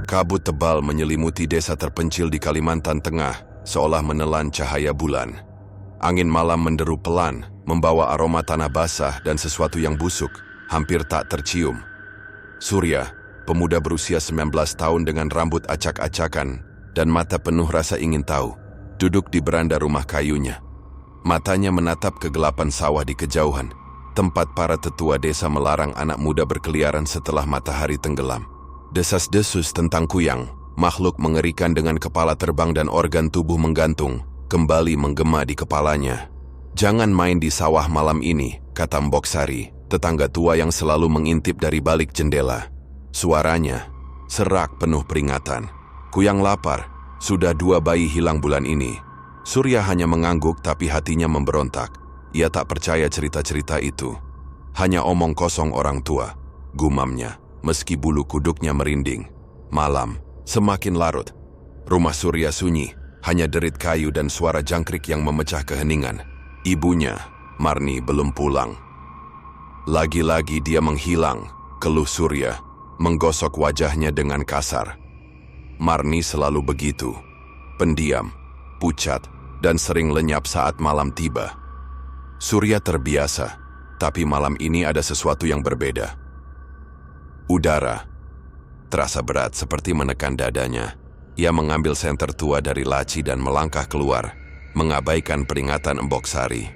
Kabut tebal menyelimuti desa terpencil di Kalimantan Tengah, seolah menelan cahaya bulan. Angin malam menderu pelan, membawa aroma tanah basah dan sesuatu yang busuk, hampir tak tercium. Surya, pemuda berusia 19 tahun dengan rambut acak-acakan dan mata penuh rasa ingin tahu, duduk di beranda rumah kayunya. Matanya menatap kegelapan sawah di kejauhan, tempat para tetua desa melarang anak muda berkeliaran setelah matahari tenggelam. Desas-desus tentang Kuyang, makhluk mengerikan dengan kepala terbang dan organ tubuh menggantung, kembali menggema di kepalanya. "Jangan main di sawah malam ini," kata Mbok Sari, tetangga tua yang selalu mengintip dari balik jendela. Suaranya serak penuh peringatan. "Kuyang lapar, sudah 2 bayi hilang bulan ini." Surya hanya mengangguk tapi hatinya memberontak. Ia tak percaya cerita-cerita itu. Hanya omong kosong orang tua, gumamnya. Meski bulu kuduknya merinding. Malam semakin larut. Rumah Surya sunyi, hanya derit kayu dan suara jangkrik yang memecah keheningan. Ibunya, Marni, belum pulang. Lagi-lagi dia menghilang, keluh Surya, menggosok wajahnya dengan kasar. Marni selalu begitu, pendiam, pucat, dan sering lenyap saat malam tiba. Surya terbiasa, tapi malam ini ada sesuatu yang berbeda. Udara terasa berat seperti menekan dadanya. Ia mengambil senter tua dari laci dan melangkah keluar, mengabaikan peringatan Mbok Sari.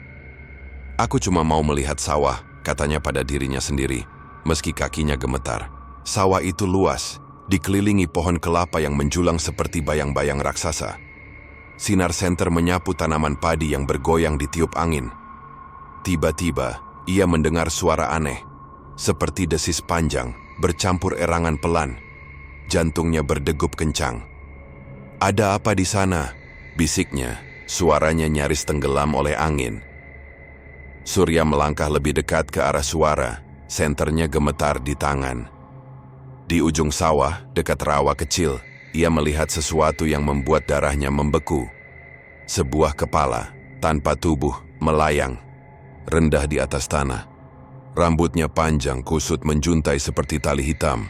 "Aku cuma mau melihat sawah," katanya pada dirinya sendiri, meski kakinya gemetar. Sawah itu luas, dikelilingi pohon kelapa yang menjulang seperti bayang-bayang raksasa. Sinar senter menyapu tanaman padi yang bergoyang ditiup angin. Tiba-tiba, ia mendengar suara aneh, seperti desis panjang, bercampur erangan pelan. Jantungnya berdegup kencang. "Ada apa di sana?" bisiknya. Suaranya nyaris tenggelam oleh angin. Surya melangkah lebih dekat ke arah suara, senternya gemetar di tangan. Di ujung sawah, dekat rawa kecil, ia melihat sesuatu yang membuat darahnya membeku. Sebuah kepala, tanpa tubuh, melayang, rendah di atas tanah. Rambutnya panjang, kusut menjuntai seperti tali hitam.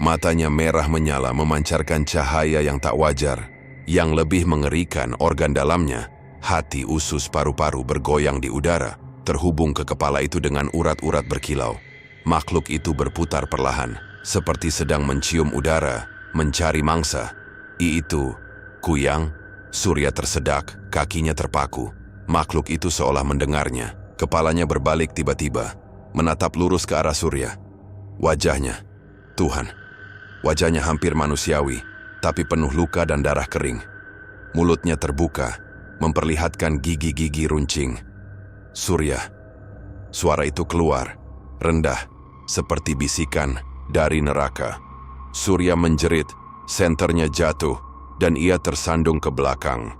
Matanya merah menyala memancarkan cahaya yang tak wajar. Yang lebih mengerikan, organ dalamnya, hati, usus, paru-paru bergoyang di udara, terhubung ke kepala itu dengan urat-urat berkilau. Makhluk itu berputar perlahan, seperti sedang mencium udara, mencari mangsa. Itu, Kuyang. Surya tersedak, kakinya terpaku. Makhluk itu seolah mendengarnya. Kepalanya berbalik tiba-tiba, menatap lurus ke arah Surya. Wajahnya, Tuhan, wajahnya hampir manusiawi, tapi penuh luka dan darah kering. Mulutnya terbuka, memperlihatkan gigi-gigi runcing. "Surya." Suara itu keluar, rendah, seperti bisikan dari neraka. Surya menjerit, senternya jatuh, dan ia tersandung ke belakang.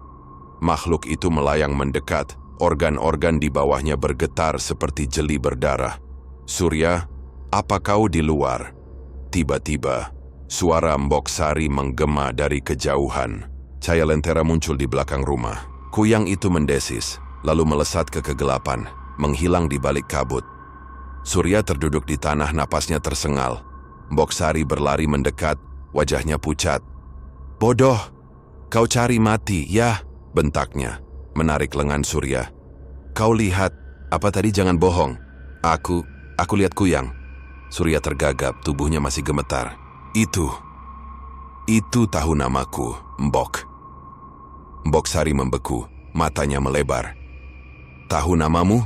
Makhluk itu melayang mendekat, organ-organ di bawahnya bergetar seperti jeli berdarah. "Surya, apa kau di luar?" Tiba-tiba, suara Mbok Sari menggema dari kejauhan. Cahaya lentera muncul di belakang rumah. Kuyang itu mendesis, lalu melesat ke kegelapan, menghilang di balik kabut. Surya terduduk di tanah, napasnya tersengal. Mbok Sari berlari mendekat, wajahnya pucat. "Bodoh, kau cari mati, ya?" bentaknya, menarik lengan Surya. "Kau lihat, apa tadi? Jangan bohong." Aku lihat Kuyang." Surya tergagap, tubuhnya masih gemetar. Itu tahu namaku, Mbok." Mbok Sari membeku, matanya melebar. "Tahu namamu?"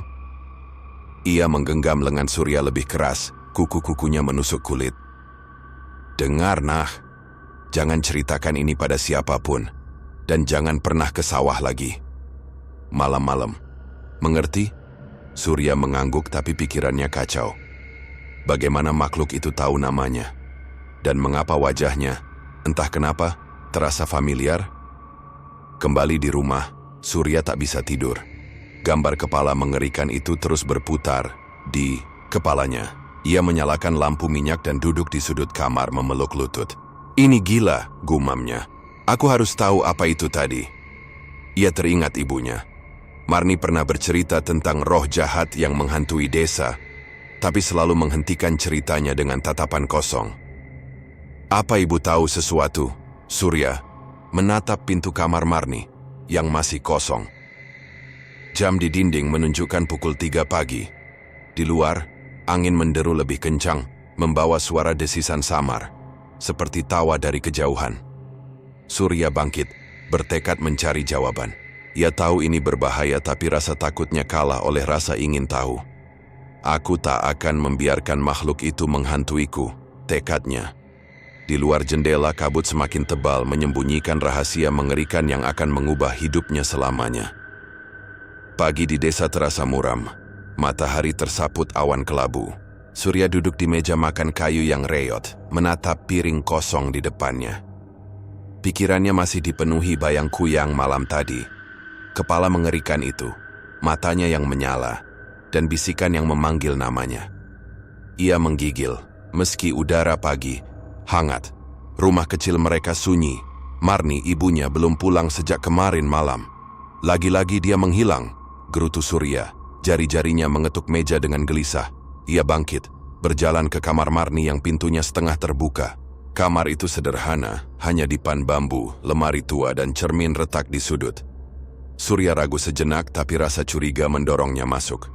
Ia menggenggam lengan Surya lebih keras, kuku-kukunya menusuk kulit. "Dengar, Nah, jangan ceritakan ini pada siapapun, dan jangan pernah ke sawah lagi. Malam-malam. Mengerti?" Surya mengangguk tapi pikirannya kacau. Bagaimana makhluk itu tahu namanya? Dan mengapa wajahnya, entah kenapa, terasa familiar? Kembali di rumah, Surya tak bisa tidur. Gambar kepala mengerikan itu terus berputar di kepalanya. Ia menyalakan lampu minyak dan duduk di sudut kamar memeluk lutut. "Ini gila," gumamnya. "Aku harus tahu apa itu tadi." Ia teringat ibunya. Marni pernah bercerita tentang roh jahat yang menghantui desa, tapi selalu menghentikan ceritanya dengan tatapan kosong. Apa ibu tahu sesuatu? Surya menatap pintu kamar Marni yang masih kosong. Jam di dinding menunjukkan pukul 3 pagi. Di luar, angin menderu lebih kencang, membawa suara desisan samar, seperti tawa dari kejauhan. Surya bangkit, bertekad mencari jawaban. Ia tahu ini berbahaya, tapi rasa takutnya kalah oleh rasa ingin tahu. Aku tak akan membiarkan makhluk itu menghantuiku, tekadnya. Di luar jendela, kabut semakin tebal menyembunyikan rahasia mengerikan yang akan mengubah hidupnya selamanya. Pagi di desa terasa muram. Matahari tersaput awan kelabu. Surya duduk di meja makan kayu yang reot, menatap piring kosong di depannya. Pikirannya masih dipenuhi bayang-kuyang malam tadi. Kepala mengerikan itu, matanya yang menyala, dan bisikan yang memanggil namanya. Ia menggigil, meski udara pagi hangat. Rumah kecil mereka sunyi. Marni, ibunya, belum pulang sejak kemarin malam. Lagi-lagi dia menghilang, gerutu Surya. Jari-jarinya mengetuk meja dengan gelisah. Ia bangkit, berjalan ke kamar Marni yang pintunya setengah terbuka. Kamar itu sederhana, hanya dipan bambu, lemari tua, dan cermin retak di sudut. Surya ragu sejenak, tapi rasa curiga mendorongnya masuk.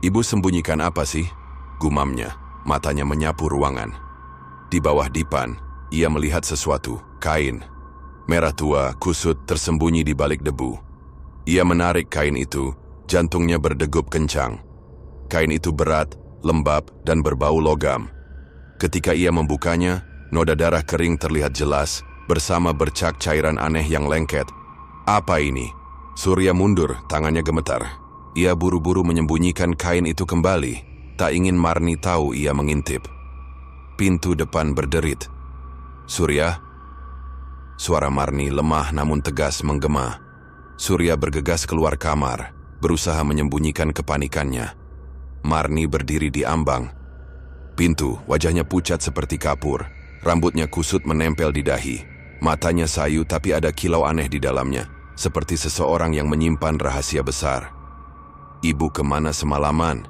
"Ibu sembunyikan apa sih?" gumamnya, matanya menyapu ruangan. Di bawah dipan, ia melihat sesuatu, kain. Merah tua, kusut, tersembunyi di balik debu. Ia menarik kain itu, jantungnya berdegup kencang. Kain itu berat, lembab, dan berbau logam. Ketika ia membukanya, noda darah kering terlihat jelas, bersama bercak cairan aneh yang lengket. Apa ini? Surya mundur, tangannya gemetar. Ia buru-buru menyembunyikan kain itu kembali. Tak ingin Marni tahu ia mengintip. Pintu depan berderit. "Surya?" Suara Marni lemah namun tegas menggema. Surya bergegas keluar kamar, berusaha menyembunyikan kepanikannya. Marni berdiri di ambang pintu, wajahnya pucat seperti kapur. Rambutnya kusut menempel di dahi. Matanya sayu, tapi ada kilau aneh di dalamnya, seperti seseorang yang menyimpan rahasia besar. "Ibu kemana semalaman?"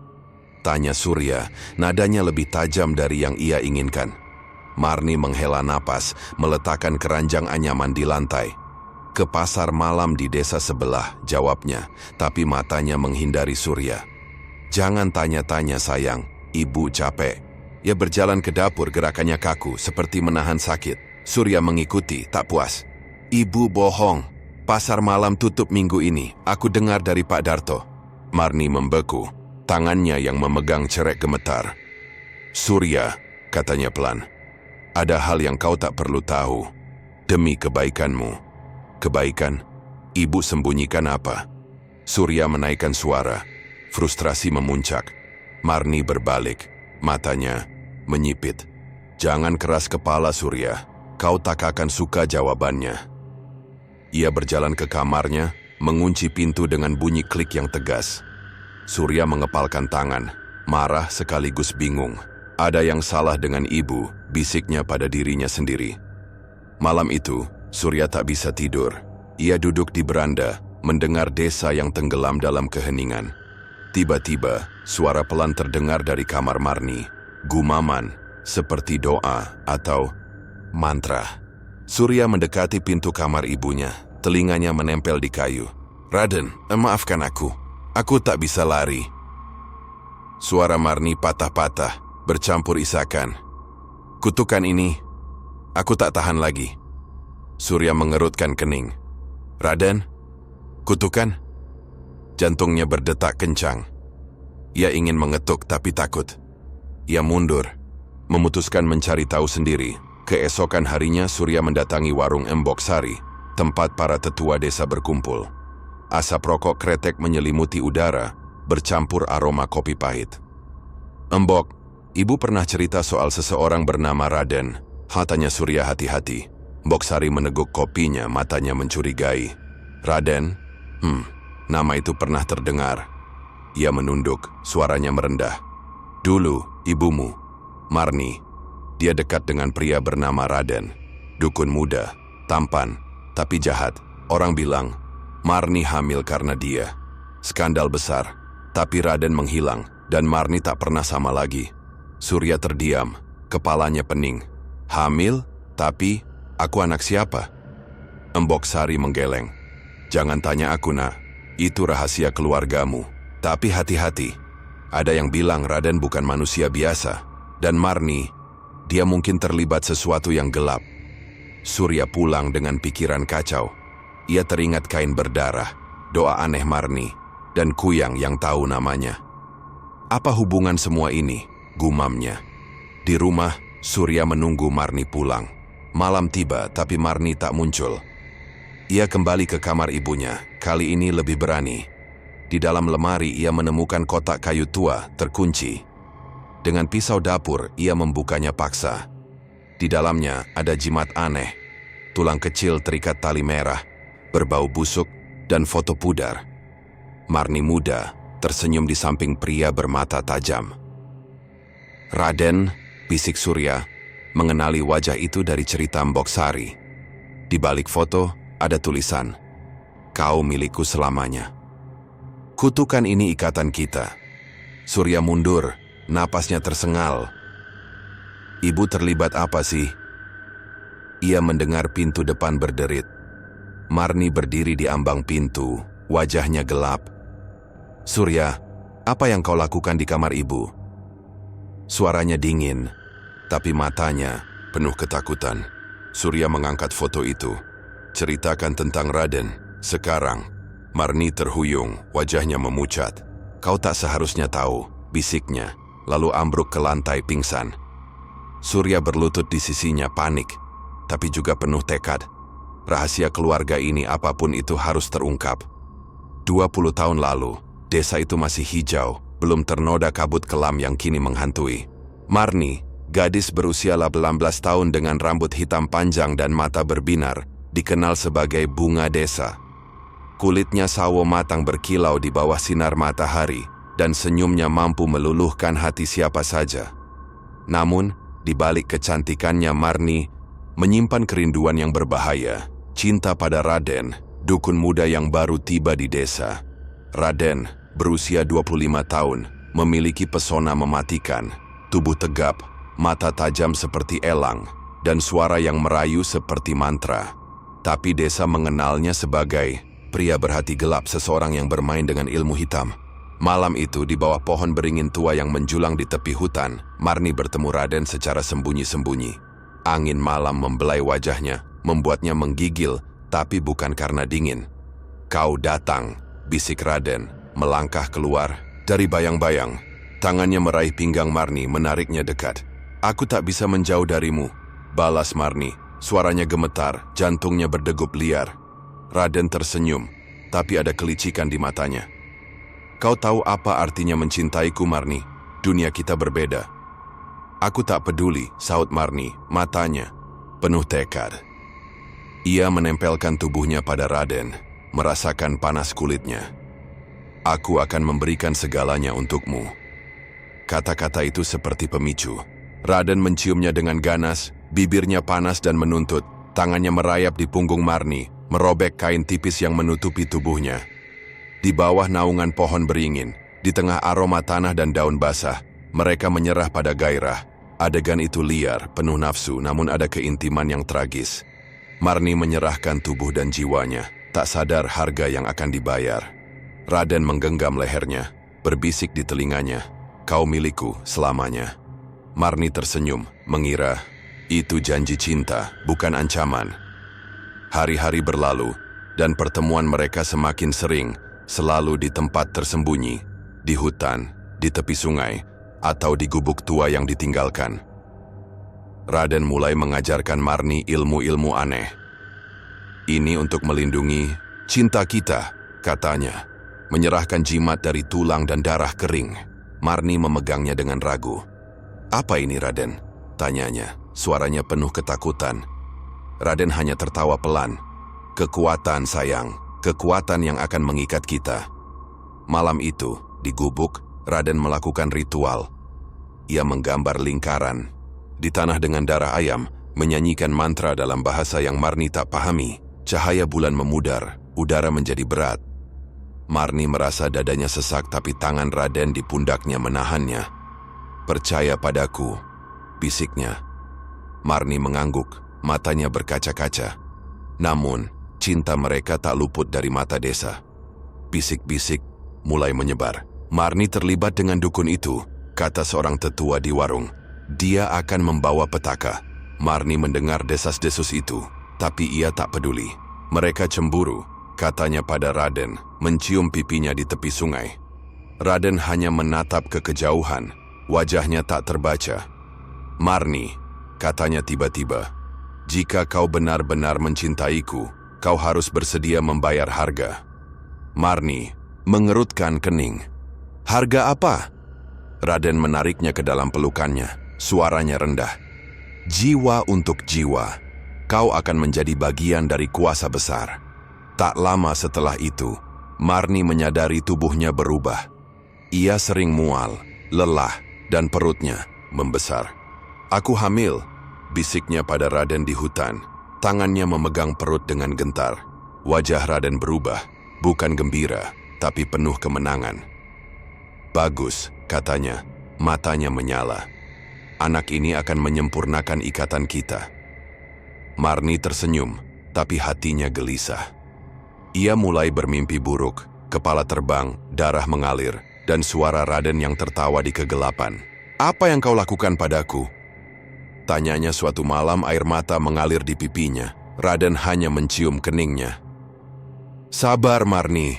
tanya Surya, nadanya lebih tajam dari yang ia inginkan. Marni menghela napas, meletakkan keranjang anyaman di lantai. "Ke pasar malam di desa sebelah," jawabnya, tapi matanya menghindari Surya. "Jangan tanya-tanya sayang, ibu capek." Ia berjalan ke dapur, gerakannya kaku, seperti menahan sakit. Surya mengikuti, tak puas. "Ibu bohong, pasar malam tutup minggu ini, aku dengar dari Pak Darto." Marni membeku. Tangannya yang memegang cerek gemetar. "Surya," katanya pelan, "ada hal yang kau tak perlu tahu. Demi kebaikanmu." "Kebaikan? Ibu sembunyikan apa?" Surya menaikkan suara. Frustrasi memuncak. Marni berbalik. Matanya menyipit. "Jangan keras kepala, Surya. Kau tak akan suka jawabannya." Ia berjalan ke kamarnya, mengunci pintu dengan bunyi klik yang tegas. Surya mengepalkan tangan, marah sekaligus bingung. Ada yang salah dengan ibu, bisiknya pada dirinya sendiri. Malam itu, Surya tak bisa tidur. Ia duduk di beranda, mendengar desa yang tenggelam dalam keheningan. Tiba-tiba, suara pelan terdengar dari kamar Marni. Gumaman, seperti doa atau mantra. Surya mendekati pintu kamar ibunya, telinganya menempel di kayu. "Raden, maafkan aku. Aku tak bisa lari." Suara Marni patah-patah, bercampur isakan. "Kutukan ini, aku tak tahan lagi." Surya mengerutkan kening. "Raden, kutukan?" Jantungnya berdetak kencang. Ia ingin mengetuk tapi takut. Ia mundur, memutuskan mencari tahu sendiri. Keesokan harinya Surya mendatangi warung Embok Sari, tempat para tetua desa berkumpul. Asap rokok kretek menyelimuti udara, bercampur aroma kopi pahit. "Embok, ibu pernah cerita soal seseorang bernama Raden?" tanya Surya hati-hati. Mbok Sari meneguk kopinya, matanya mencurigai. "Raden? Nama itu pernah terdengar." Ia menunduk, suaranya merendah. "Dulu, ibumu, Marni, dia dekat dengan pria bernama Raden. Dukun muda, tampan, tapi jahat. Orang bilang Marni hamil karena dia. Skandal besar, tapi Raden menghilang dan Marni tak pernah sama lagi." Surya terdiam, kepalanya pening. Hamil? Tapi, aku anak siapa? Embok Sari menggeleng. Jangan tanya aku, nak. Itu rahasia keluargamu. Tapi hati-hati. Ada yang bilang Raden bukan manusia biasa. Dan Marni, dia mungkin terlibat sesuatu yang gelap. Surya pulang dengan pikiran kacau. Ia teringat kain berdarah, doa aneh Marni, dan Kuyang yang tahu namanya. Apa hubungan semua ini? Gumamnya. Di rumah, Surya menunggu Marni pulang. Malam tiba, tapi Marni tak muncul. Ia kembali ke kamar ibunya, kali ini lebih berani. Di dalam lemari ia menemukan kotak kayu tua, terkunci. Dengan pisau dapur, ia membukanya paksa. Di dalamnya ada jimat aneh, tulang kecil terikat tali merah, berbau busuk, dan foto pudar. Marni muda, tersenyum di samping pria bermata tajam. Raden, bisik Surya, mengenali wajah itu dari cerita Mbok Sari. Di balik foto ada tulisan, "Kau milikku selamanya." Kutukan ini ikatan kita. Surya mundur, napasnya tersengal. Ibu terlibat apa sih? Ia mendengar pintu depan berderit. Marni berdiri di ambang pintu, wajahnya gelap. Surya, apa yang kau lakukan di kamar ibu? Suaranya dingin, tapi matanya penuh ketakutan. Surya mengangkat foto itu. Ceritakan tentang Raden, sekarang. Marni terhuyung, wajahnya memucat. Kau tak seharusnya tahu, bisiknya, lalu ambruk ke lantai pingsan. Surya berlutut di sisinya panik, tapi juga penuh tekad. Rahasia keluarga ini apapun itu harus terungkap. 20 tahun lalu, desa itu masih hijau, belum ternoda kabut kelam yang kini menghantui. Marni, gadis berusia 18 tahun dengan rambut hitam panjang dan mata berbinar, dikenal sebagai bunga desa. Kulitnya sawo matang berkilau di bawah sinar matahari, dan senyumnya mampu meluluhkan hati siapa saja. Namun, di balik kecantikannya Marni menyimpan kerinduan yang berbahaya, cinta pada Raden, dukun muda yang baru tiba di desa. Raden, berusia 25 tahun, memiliki pesona mematikan, tubuh tegap, mata tajam seperti elang, dan suara yang merayu seperti mantra. Tapi desa mengenalnya sebagai pria berhati gelap, seseorang yang bermain dengan ilmu hitam. Malam itu, di bawah pohon beringin tua yang menjulang di tepi hutan, Marni bertemu Raden secara sembunyi-sembunyi. Angin malam membelai wajahnya, membuatnya menggigil, tapi bukan karena dingin. "Kau datang," bisik Raden, melangkah keluar dari bayang-bayang. Tangannya meraih pinggang Marni, menariknya dekat. "Aku tak bisa menjauh darimu," balas Marni. Suaranya gemetar, jantungnya berdegup liar. Raden tersenyum, tapi ada kelicikan di matanya. "Kau tahu apa artinya mencintaiku, Marni? Dunia kita berbeda." "Aku tak peduli," saut Marni, matanya penuh tekad. Ia menempelkan tubuhnya pada Raden, merasakan panas kulitnya. "Aku akan memberikan segalanya untukmu." Kata-kata itu seperti pemicu. Raden menciumnya dengan ganas, bibirnya panas dan menuntut. Tangannya merayap di punggung Marni, merobek kain tipis yang menutupi tubuhnya. Di bawah naungan pohon beringin, di tengah aroma tanah dan daun basah, mereka menyerah pada gairah. Adegan itu liar, penuh nafsu, namun ada keintiman yang tragis. Marni menyerahkan tubuh dan jiwanya, tak sadar harga yang akan dibayar. Raden menggenggam lehernya, berbisik di telinganya, "Kau milikku selamanya." Marni tersenyum, mengira itu janji cinta, bukan ancaman. Hari-hari berlalu, dan pertemuan mereka semakin sering, selalu di tempat tersembunyi, di hutan, di tepi sungai, atau di gubuk tua yang ditinggalkan. Raden mulai mengajarkan Marni ilmu-ilmu aneh. "Ini untuk melindungi cinta kita," katanya. Menyerahkan jimat dari tulang dan darah kering. Marni memegangnya dengan ragu. "Apa ini, Raden?" tanyanya, suaranya penuh ketakutan. Raden hanya tertawa pelan. "Kekuatan, sayang, kekuatan yang akan mengikat kita." Malam itu, di gubuk, Raden melakukan ritual. Ia menggambar lingkaran di tanah dengan darah ayam, menyanyikan mantra dalam bahasa yang Marni tak pahami. Cahaya bulan memudar, udara menjadi berat. Marni merasa dadanya sesak, tapi tangan Raden di pundaknya menahannya. "Percaya padaku," bisiknya. Marni mengangguk, matanya berkaca-kaca. Namun, cinta mereka tak luput dari mata Desa. Bisik-bisik mulai menyebar. Marni terlibat dengan dukun itu, kata seorang tetua di warung. Dia akan membawa petaka. Marni mendengar desas-desus itu, tapi ia tak peduli. Mereka cemburu, katanya pada Raden, mencium pipinya di tepi sungai. Raden hanya menatap ke kejauhan, wajahnya tak terbaca. Marni, katanya tiba-tiba, jika kau benar-benar mencintaiku, kau harus bersedia membayar harga. Marni mengerutkan kening. Harga apa? Raden menariknya ke dalam pelukannya, suaranya rendah. Jiwa untuk jiwa, kau akan menjadi bagian dari kuasa besar. Tak lama setelah itu, Marni menyadari tubuhnya berubah. Ia sering mual, lelah, dan perutnya membesar. Aku hamil, bisiknya pada Raden di hutan. Tangannya memegang perut dengan gentar. Wajah Raden berubah, bukan gembira, tapi penuh kemenangan. Bagus, katanya, matanya menyala. Anak ini akan menyempurnakan ikatan kita. Marni tersenyum, tapi hatinya gelisah. Ia mulai bermimpi buruk, kepala terbang, darah mengalir, dan suara Raden yang tertawa di kegelapan. Apa yang kau lakukan padaku? Tanyanya suatu malam, air mata mengalir di pipinya. Raden hanya mencium keningnya. Sabar Marni,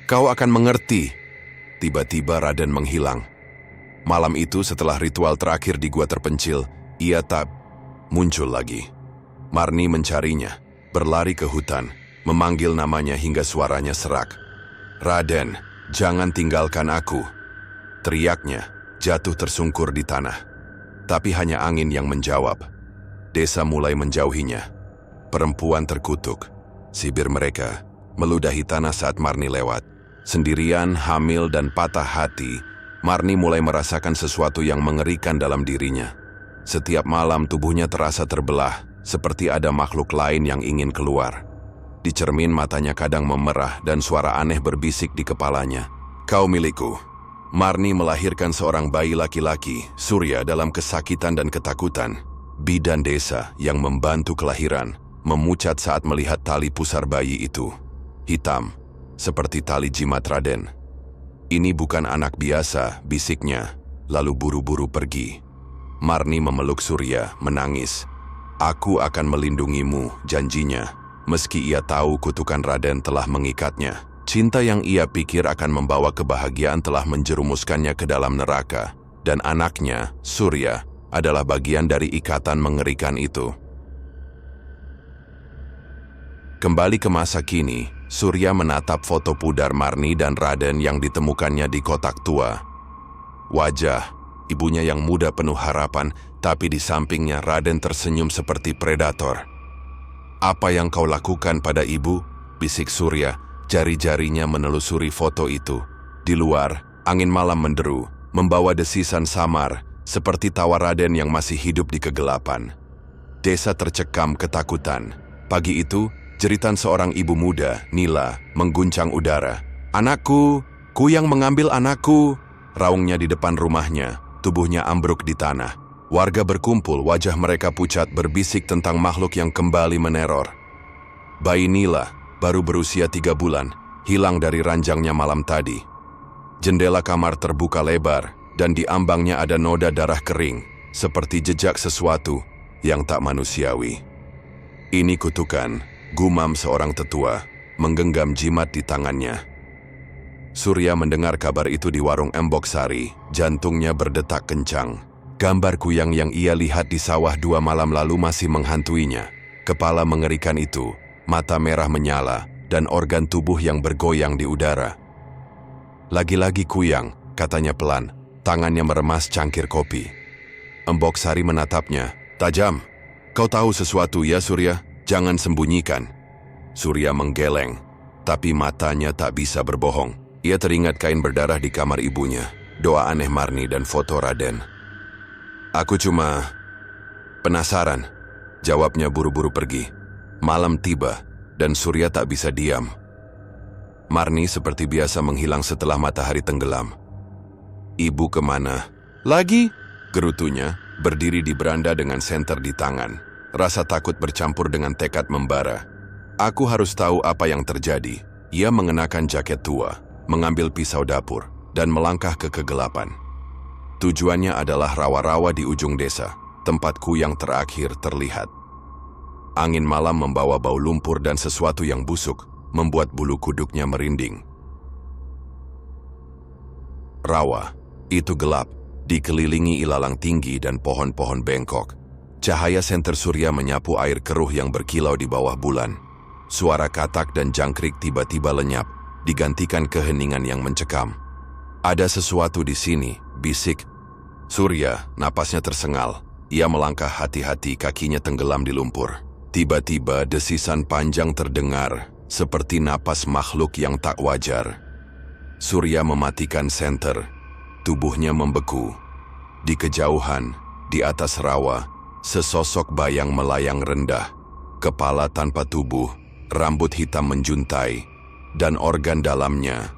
kau akan mengerti. Tiba-tiba Raden menghilang. Malam itu setelah ritual terakhir di gua terpencil, ia tak muncul lagi. Marni mencarinya, berlari ke hutan, memanggil namanya hingga suaranya serak. Raden, jangan tinggalkan aku. Teriaknya, jatuh tersungkur di tanah. Tapi hanya angin yang menjawab. Desa mulai menjauhinya. Perempuan terkutuk. Sibir mereka meludahi tanah saat Marni lewat. Sendirian, hamil, dan patah hati, Marni mulai merasakan sesuatu yang mengerikan dalam dirinya. Setiap malam tubuhnya terasa terbelah, seperti ada makhluk lain yang ingin keluar. Di cermin matanya kadang memerah dan suara aneh berbisik di kepalanya. Kau milikku. Marni melahirkan seorang bayi laki-laki, Surya, dalam kesakitan dan ketakutan. Bidan desa yang membantu kelahiran memucat saat melihat tali pusar bayi itu. Hitam, seperti tali jimat Raden. Ini bukan anak biasa, bisiknya, lalu buru-buru pergi. Marni memeluk Surya, menangis. Aku akan melindungimu, janjinya. Meski ia tahu kutukan Raden telah mengikatnya. Cinta yang ia pikir akan membawa kebahagiaan telah menjerumuskannya ke dalam neraka. Dan anaknya, Surya, adalah bagian dari ikatan mengerikan itu. Kembali ke masa kini, Surya menatap foto pudar Marni dan Raden yang ditemukannya di kotak tua. Wajah ibunya yang muda penuh harapan, tapi di sampingnya Raden tersenyum seperti predator. Apa yang kau lakukan pada ibu? Bisik Surya, jari-jarinya menelusuri foto itu. Di luar, angin malam menderu, membawa desisan samar, seperti tawa Raden yang masih hidup di kegelapan. Desa tercekam ketakutan. Pagi itu, jeritan seorang ibu muda, Nila, mengguncang udara. Anakku, Kuyang mengambil anakku. Raungnya di depan rumahnya, tubuhnya ambruk di tanah. Warga berkumpul, wajah mereka pucat berbisik tentang makhluk yang kembali meneror. Bayi Nila, baru berusia 3 bulan, hilang dari ranjangnya malam tadi. Jendela kamar terbuka lebar, dan di ambangnya ada noda darah kering, seperti jejak sesuatu yang tak manusiawi. Ini kutukan, gumam seorang tetua, menggenggam jimat di tangannya. Surya mendengar kabar itu di warung Embok Sari, jantungnya berdetak kencang. Gambar kuyang yang ia lihat di sawah 2 malam lalu masih menghantuinya. Kepala mengerikan itu, mata merah menyala, dan organ tubuh yang bergoyang di udara. Lagi-lagi kuyang, katanya pelan, tangannya meremas cangkir kopi. Embok Sari menatapnya, tajam. Kau tahu sesuatu ya Surya? Jangan sembunyikan. Surya menggeleng, tapi matanya tak bisa berbohong. Ia teringat kain berdarah di kamar ibunya, doa aneh Marni dan foto Raden. Aku cuma penasaran, jawabnya buru-buru pergi. Malam tiba, dan Surya tak bisa diam. Marni seperti biasa menghilang setelah matahari tenggelam. Ibu kemana? Lagi? Gerutunya, berdiri di beranda dengan senter di tangan. Rasa takut bercampur dengan tekad membara. Aku harus tahu apa yang terjadi. Ia mengenakan jaket tua, mengambil pisau dapur, dan melangkah ke kegelapan. Tujuannya adalah rawa-rawa di ujung desa, tempatku yang terakhir terlihat. Angin malam membawa bau lumpur dan sesuatu yang busuk, membuat bulu kuduknya merinding. Rawa, itu gelap, dikelilingi ilalang tinggi dan pohon-pohon bengkok. Cahaya senter surya menyapu air keruh yang berkilau di bawah bulan. Suara katak dan jangkrik tiba-tiba lenyap, digantikan keheningan yang mencekam. Ada sesuatu di sini, bisik. Surya, napasnya tersengal. Ia melangkah hati-hati, kakinya tenggelam di lumpur. Tiba-tiba desisan panjang terdengar, seperti napas makhluk yang tak wajar. Surya mematikan senter. Tubuhnya membeku. Di kejauhan, di atas rawa, sesosok bayang melayang rendah. Kepala tanpa tubuh, rambut hitam menjuntai, dan organ dalamnya,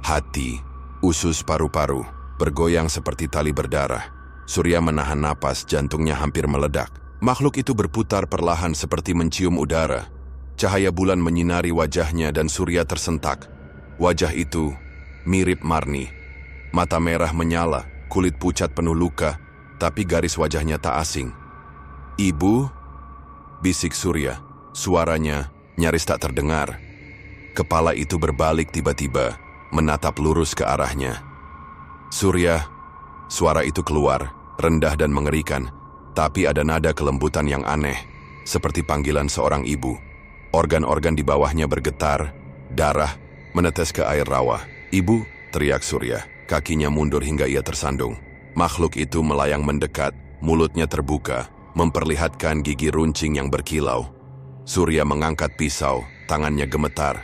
hati, usus paru-paru, bergoyang seperti tali berdarah. Surya menahan napas, jantungnya hampir meledak. Makhluk itu berputar perlahan seperti mencium udara. Cahaya bulan menyinari wajahnya dan Surya tersentak. Wajah itu mirip Marni. Mata merah menyala, kulit pucat penuh luka, tapi garis wajahnya tak asing. "Ibu?" bisik Surya. Suaranya nyaris tak terdengar. Kepala itu berbalik tiba-tiba, menatap lurus ke arahnya. "Surya," suara itu keluar, rendah dan mengerikan, tapi ada nada kelembutan yang aneh, seperti panggilan seorang ibu. Organ-organ di bawahnya bergetar, darah menetes ke air rawa. "Ibu!" teriak Surya. Kakinya mundur hingga ia tersandung. Makhluk itu melayang mendekat, mulutnya terbuka, memperlihatkan gigi runcing yang berkilau. Surya mengangkat pisau, tangannya gemetar.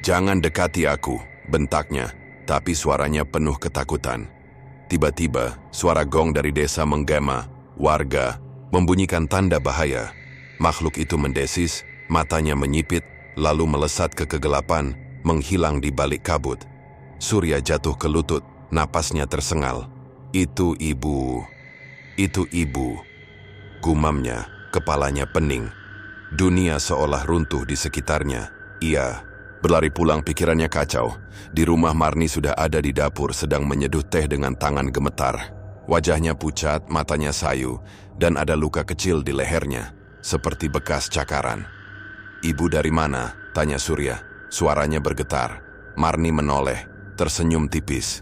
"Jangan dekati aku," bentaknya, tapi suaranya penuh ketakutan. Tiba-tiba, suara gong dari desa menggema, warga membunyikan tanda bahaya. Makhluk itu mendesis, matanya menyipit, lalu melesat ke kegelapan, menghilang di balik kabut. Surya jatuh ke lutut, napasnya tersengal. "Itu ibu. Itu ibu." Gumamnya, kepalanya pening. Dunia seolah runtuh di sekitarnya. Ia berlari pulang, pikirannya kacau. Di rumah Marni sudah ada di dapur, sedang menyeduh teh dengan tangan gemetar. Wajahnya pucat, matanya sayu, dan ada luka kecil di lehernya, seperti bekas cakaran. "Ibu dari mana?" tanya Surya. Suaranya bergetar. Marni menoleh, tersenyum tipis.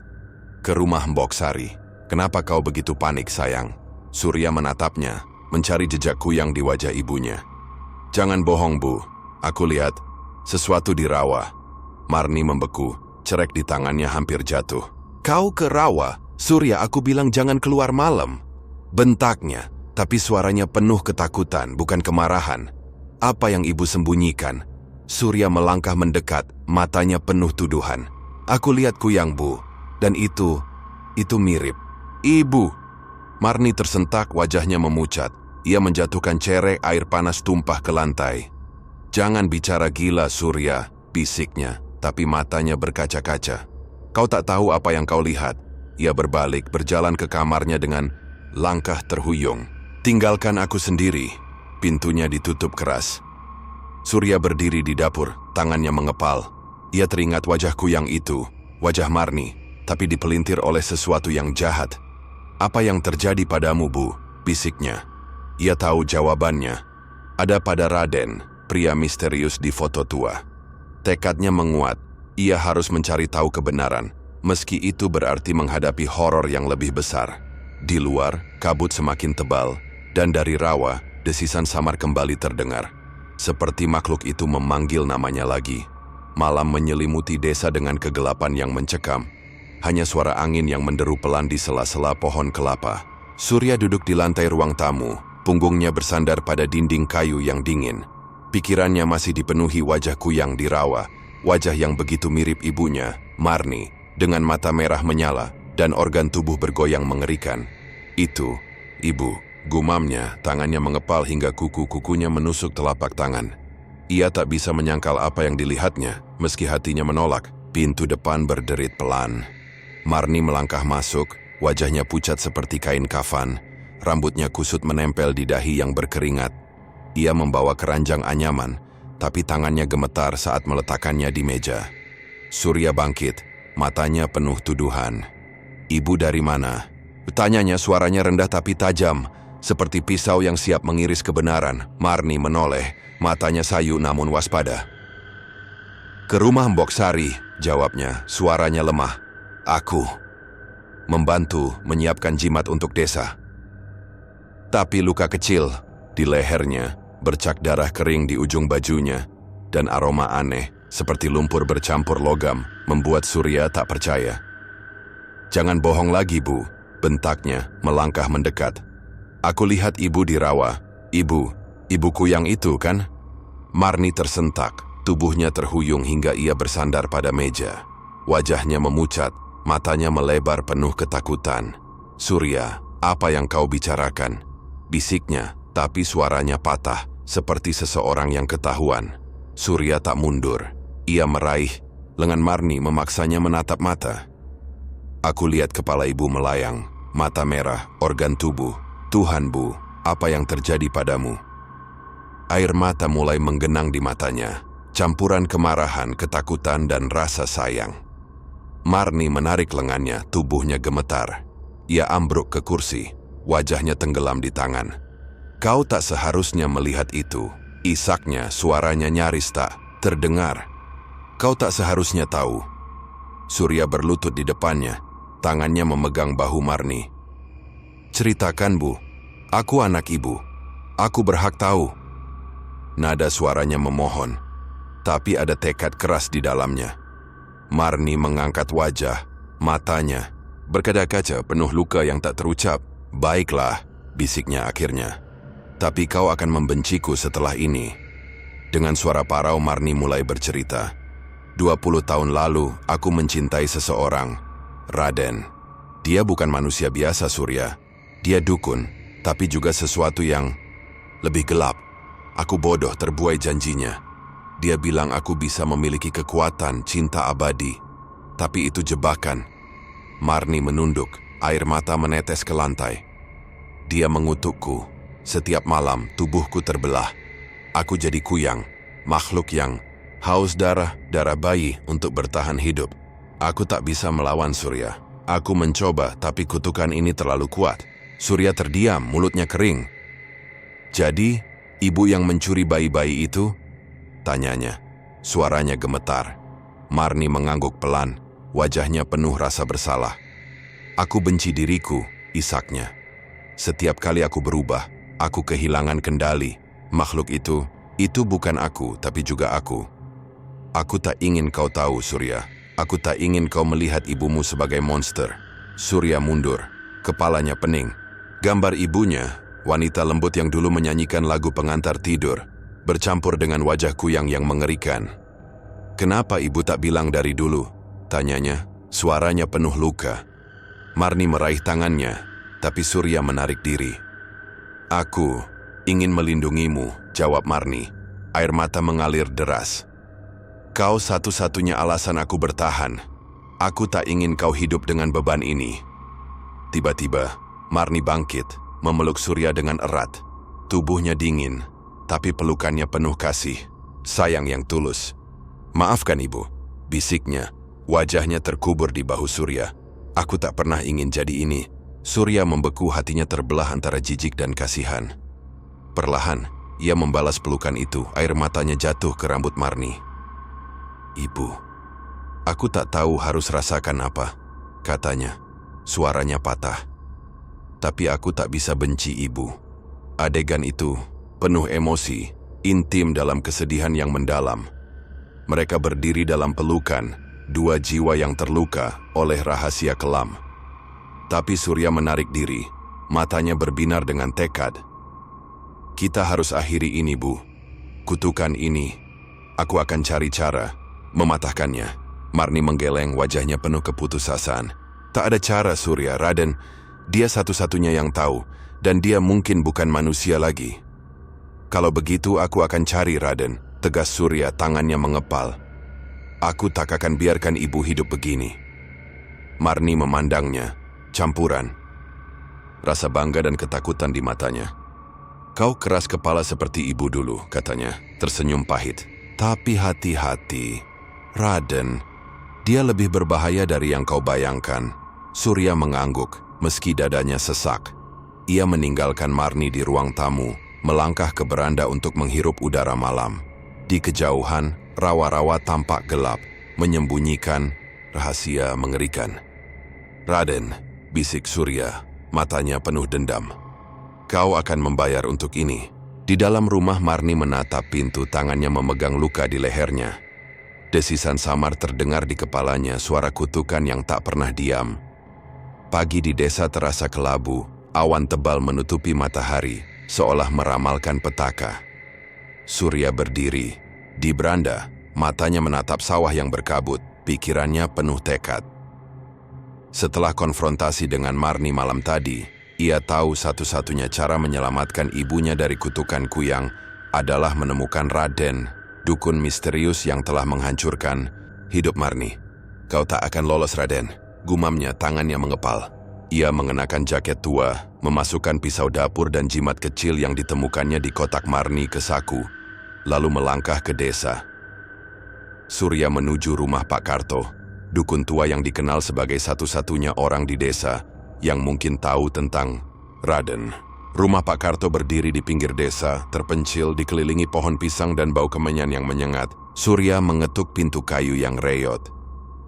"Ke rumah Mbok Sari." "Kenapa kau begitu panik, sayang?" Surya menatapnya, mencari jejak kuyang di wajah ibunya. "Jangan bohong, Bu. Aku lihat sesuatu di rawa." Marni membeku, cerek di tangannya hampir jatuh. "Kau ke rawa?" "Surya, aku bilang jangan keluar malam." Bentaknya, tapi suaranya penuh ketakutan, bukan kemarahan. "Apa yang ibu sembunyikan?" Surya melangkah mendekat, matanya penuh tuduhan. "Aku lihat kuyang, Bu, dan itu mirip." "Ibu!" Marni tersentak, wajahnya memucat. Ia menjatuhkan cerek, air panas tumpah ke lantai. "Jangan bicara gila, Surya," bisiknya, tapi matanya berkaca-kaca. "Kau tak tahu apa yang kau lihat." Ia berbalik, berjalan ke kamarnya dengan langkah terhuyung. "Tinggalkan aku sendiri." Pintunya ditutup keras. Surya berdiri di dapur, tangannya mengepal. Ia teringat wajah kuyang itu, wajah Marni, tapi dipelintir oleh sesuatu yang jahat. "Apa yang terjadi padamu, Bu?" bisiknya. Ia tahu jawabannya. Ada pada Raden, pria misterius di foto tua. Tekadnya menguat. Ia harus mencari tahu kebenaran, meski itu berarti menghadapi horor yang lebih besar. Di luar, kabut semakin tebal, dan dari rawa, desisan samar kembali terdengar. Seperti makhluk itu memanggil namanya lagi. Malam menyelimuti desa dengan kegelapan yang mencekam. Hanya suara angin yang menderu pelan di sela-sela pohon kelapa. Surya duduk di lantai ruang tamu, punggungnya bersandar pada dinding kayu yang dingin. Pikirannya masih dipenuhi wajah kuyang di rawa, wajah yang begitu mirip ibunya, Marni, dengan mata merah menyala dan organ tubuh bergoyang mengerikan. "Itu, ibu," gumamnya, tangannya mengepal hingga kuku-kukunya menusuk telapak tangan. Ia tak bisa menyangkal apa yang dilihatnya, meski hatinya menolak. Pintu depan berderit pelan. Marni melangkah masuk, wajahnya pucat seperti kain kafan. rambutnya kusut menempel di dahi yang berkeringat. Ia membawa keranjang anyaman, tapi tangannya gemetar saat meletakkannya di meja. Surya bangkit, matanya penuh tuduhan. "Ibu dari mana?" Tanyanya, suaranya rendah tapi tajam, seperti pisau yang siap mengiris kebenaran. Marni menoleh, matanya sayu namun waspada. "Ke rumah Mbok Sari," jawabnya, suaranya lemah. "Aku membantu menyiapkan jimat untuk desa." Tapi luka kecil di lehernya, bercak darah kering di ujung bajunya, dan aroma aneh seperti lumpur bercampur logam membuat Surya tak percaya. "Jangan bohong lagi, Bu," bentaknya melangkah mendekat. "Aku lihat ibu di rawa. Ibuku yang itu kan?" Marni tersentak, tubuhnya terhuyung hingga ia bersandar pada meja. Wajahnya memucat, matanya melebar penuh ketakutan. "Surya, apa yang kau bicarakan?" bisiknya, tapi suaranya patah, seperti seseorang yang ketahuan. Surya tak mundur. Ia meraih, lengan Marni memaksanya menatap mata. "Aku lihat kepala ibu melayang, mata merah, organ tubuh. Tuhan, Bu, apa yang terjadi padamu?" Air mata mulai menggenang di matanya, campuran kemarahan, ketakutan, dan rasa sayang. Marni menarik lengannya, tubuhnya gemetar. Ia ambruk ke kursi, wajahnya tenggelam di tangan. "Kau tak seharusnya melihat itu," isaknya, suaranya nyaris tak terdengar. "Kau tak seharusnya tahu." Surya berlutut di depannya, tangannya memegang bahu Marni. "Ceritakan, Bu. Aku anak ibu. Aku berhak tahu." Nada suaranya memohon, tapi ada tekad keras di dalamnya. Marni mengangkat wajah, matanya berkaca-kaca penuh luka yang tak terucap. "Baiklah," bisiknya akhirnya. "Tapi kau akan membenciku setelah ini." Dengan suara parau Marni mulai bercerita. 20 tahun lalu, aku mencintai seseorang, Raden. Dia bukan manusia biasa, Surya. Dia dukun, tapi juga sesuatu yang lebih gelap. Aku bodoh terbuai janjinya. Dia bilang aku bisa memiliki kekuatan cinta abadi. Tapi itu jebakan. Marni menunduk, air mata menetes ke lantai. Dia mengutukku. Setiap malam tubuhku terbelah. Aku jadi kuyang, makhluk yang haus darah bayi untuk bertahan hidup. Aku tak bisa melawan Surya. Aku mencoba, tapi kutukan ini terlalu kuat. Surya terdiam, mulutnya kering. "Jadi, ibu yang mencuri bayi-bayi itu?" tanyanya. Suaranya gemetar. Marni mengangguk pelan, wajahnya penuh rasa bersalah. "Aku benci diriku," isaknya. "Setiap kali aku berubah, aku kehilangan kendali. Makhluk itu bukan aku, tapi juga aku. Aku tak ingin kau tahu, Surya. Aku tak ingin kau melihat ibumu sebagai monster." Surya mundur, kepalanya pening. Gambar ibunya, wanita lembut yang dulu menyanyikan lagu pengantar tidur, bercampur dengan wajah kuyang yang mengerikan. "Kenapa ibu tak bilang dari dulu?" tanyanya, suaranya penuh luka. Marni meraih tangannya, tapi Surya menarik diri. "Aku ingin melindungimu," jawab Marni. Air mata mengalir deras. "Kau satu-satunya alasan aku bertahan. Aku tak ingin kau hidup dengan beban ini." Tiba-tiba, Marni bangkit, memeluk Surya dengan erat. Tubuhnya dingin, tapi pelukannya penuh kasih, sayang yang tulus. "Maafkan ibu," bisiknya, wajahnya terkubur di bahu Surya. "Aku tak pernah ingin jadi ini." Surya membeku, hatinya terbelah antara jijik dan kasihan. Perlahan, ia membalas pelukan itu, air matanya jatuh ke rambut Marni. "Ibu, aku tak tahu harus rasakan apa," katanya, suaranya patah. "Tapi aku tak bisa benci ibu." Adegan itu penuh emosi, intim dalam kesedihan yang mendalam. Mereka berdiri dalam pelukan, dua jiwa yang terluka oleh rahasia kelam. Tapi Surya menarik diri, matanya berbinar dengan tekad. "Kita harus akhiri ini, Bu. Kutukan ini, aku akan cari cara mematahkannya." Marni menggeleng, wajahnya penuh keputusasaan. "Tak ada cara, Surya. Raden, dia satu-satunya yang tahu, dan dia mungkin bukan manusia lagi." "Kalau begitu aku akan cari Raden," tegas Surya, tangannya mengepal. "Aku tak akan biarkan ibu hidup begini." Marni memandangnya, campuran rasa bangga dan ketakutan di matanya. Kau keras kepala seperti ibu dulu, katanya, tersenyum pahit. Tapi hati-hati, Raden. Dia lebih berbahaya dari yang kau bayangkan. Surya mengangguk, meski dadanya sesak. Ia meninggalkan Marni di ruang tamu, melangkah ke beranda untuk menghirup udara malam. Di kejauhan, rawa-rawa tampak gelap, menyembunyikan rahasia mengerikan. Raden, bisik Surya, matanya penuh dendam. Kau akan membayar untuk ini. Di dalam rumah Marni menatap pintu, tangannya memegang luka di lehernya. Desisan samar terdengar di kepalanya, suara kutukan yang tak pernah diam. Pagi di desa terasa kelabu, awan tebal menutupi matahari, seolah meramalkan petaka. Surya berdiri di beranda, matanya menatap sawah yang berkabut, pikirannya penuh tekad. Setelah konfrontasi dengan Marni malam tadi, ia tahu satu-satunya cara menyelamatkan ibunya dari kutukan Kuyang adalah menemukan Raden, dukun misterius yang telah menghancurkan hidup Marni. Kau tak akan lolos, Raden, gumamnya, tangannya mengepal. Ia mengenakan jaket tua, memasukkan pisau dapur dan jimat kecil yang ditemukannya di kotak Marni ke saku, lalu melangkah ke desa. Surya menuju rumah Pak Karto, dukun tua yang dikenal sebagai satu-satunya orang di desa yang mungkin tahu tentang Raden. Rumah Pak Karto berdiri di pinggir desa, terpencil, dikelilingi pohon pisang dan bau kemenyan yang menyengat. Surya mengetuk pintu kayu yang reyot.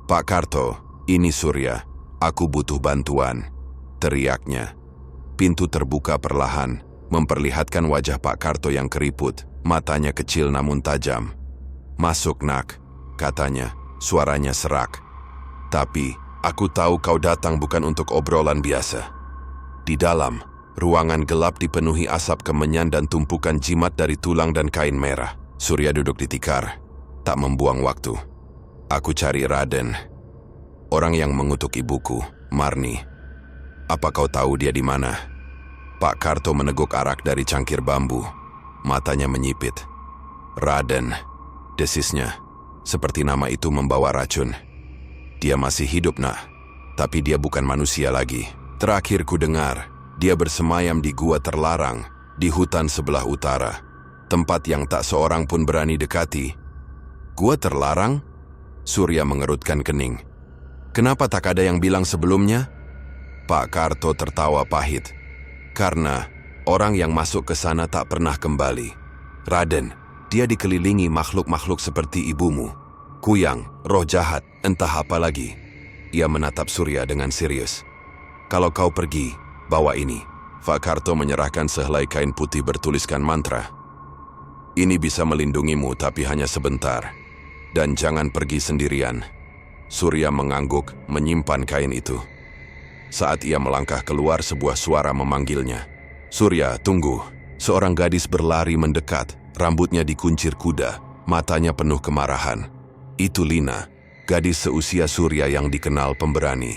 "Pak Karto, ini Surya. Aku butuh bantuan," teriaknya. Pintu terbuka perlahan, memperlihatkan wajah Pak Karto yang keriput, matanya kecil namun tajam. "Masuk, nak," katanya, suaranya serak. "Tapi, aku tahu kau datang bukan untuk obrolan biasa." Di dalam, ruangan gelap dipenuhi asap kemenyan dan tumpukan jimat dari tulang dan kain merah. Surya duduk di tikar, tak membuang waktu. "Aku cari Raden, orang yang mengutuk ibuku, Marni. Apa kau tahu dia di mana?" Pak Karto meneguk arak dari cangkir bambu, matanya menyipit. "Raden," desisnya, seperti nama itu membawa racun. "Dia masih hidup, nak, tapi dia bukan manusia lagi. Terakhir ku dengar, dia bersemayam di gua terlarang, di hutan sebelah utara, tempat yang tak seorang pun berani dekati." "Gua terlarang?" Surya mengerutkan kening. "Kenapa tak ada yang bilang sebelumnya?" Pak Karto tertawa pahit. "Karena orang yang masuk ke sana tak pernah kembali. Raden, dia dikelilingi makhluk-makhluk seperti ibumu. Kuyang, roh jahat, entah apa lagi." Ia menatap Surya dengan serius. "Kalau kau pergi, bawa ini." Pak Karto menyerahkan sehelai kain putih bertuliskan mantra. "Ini bisa melindungimu, tapi hanya sebentar. Dan jangan pergi sendirian." Surya mengangguk, menyimpan kain itu. Saat ia melangkah keluar, sebuah suara memanggilnya. "Surya, tunggu." Seorang gadis berlari mendekat, rambutnya dikuncir kuda, matanya penuh kemarahan. Itu Lina, gadis seusia Surya yang dikenal pemberani.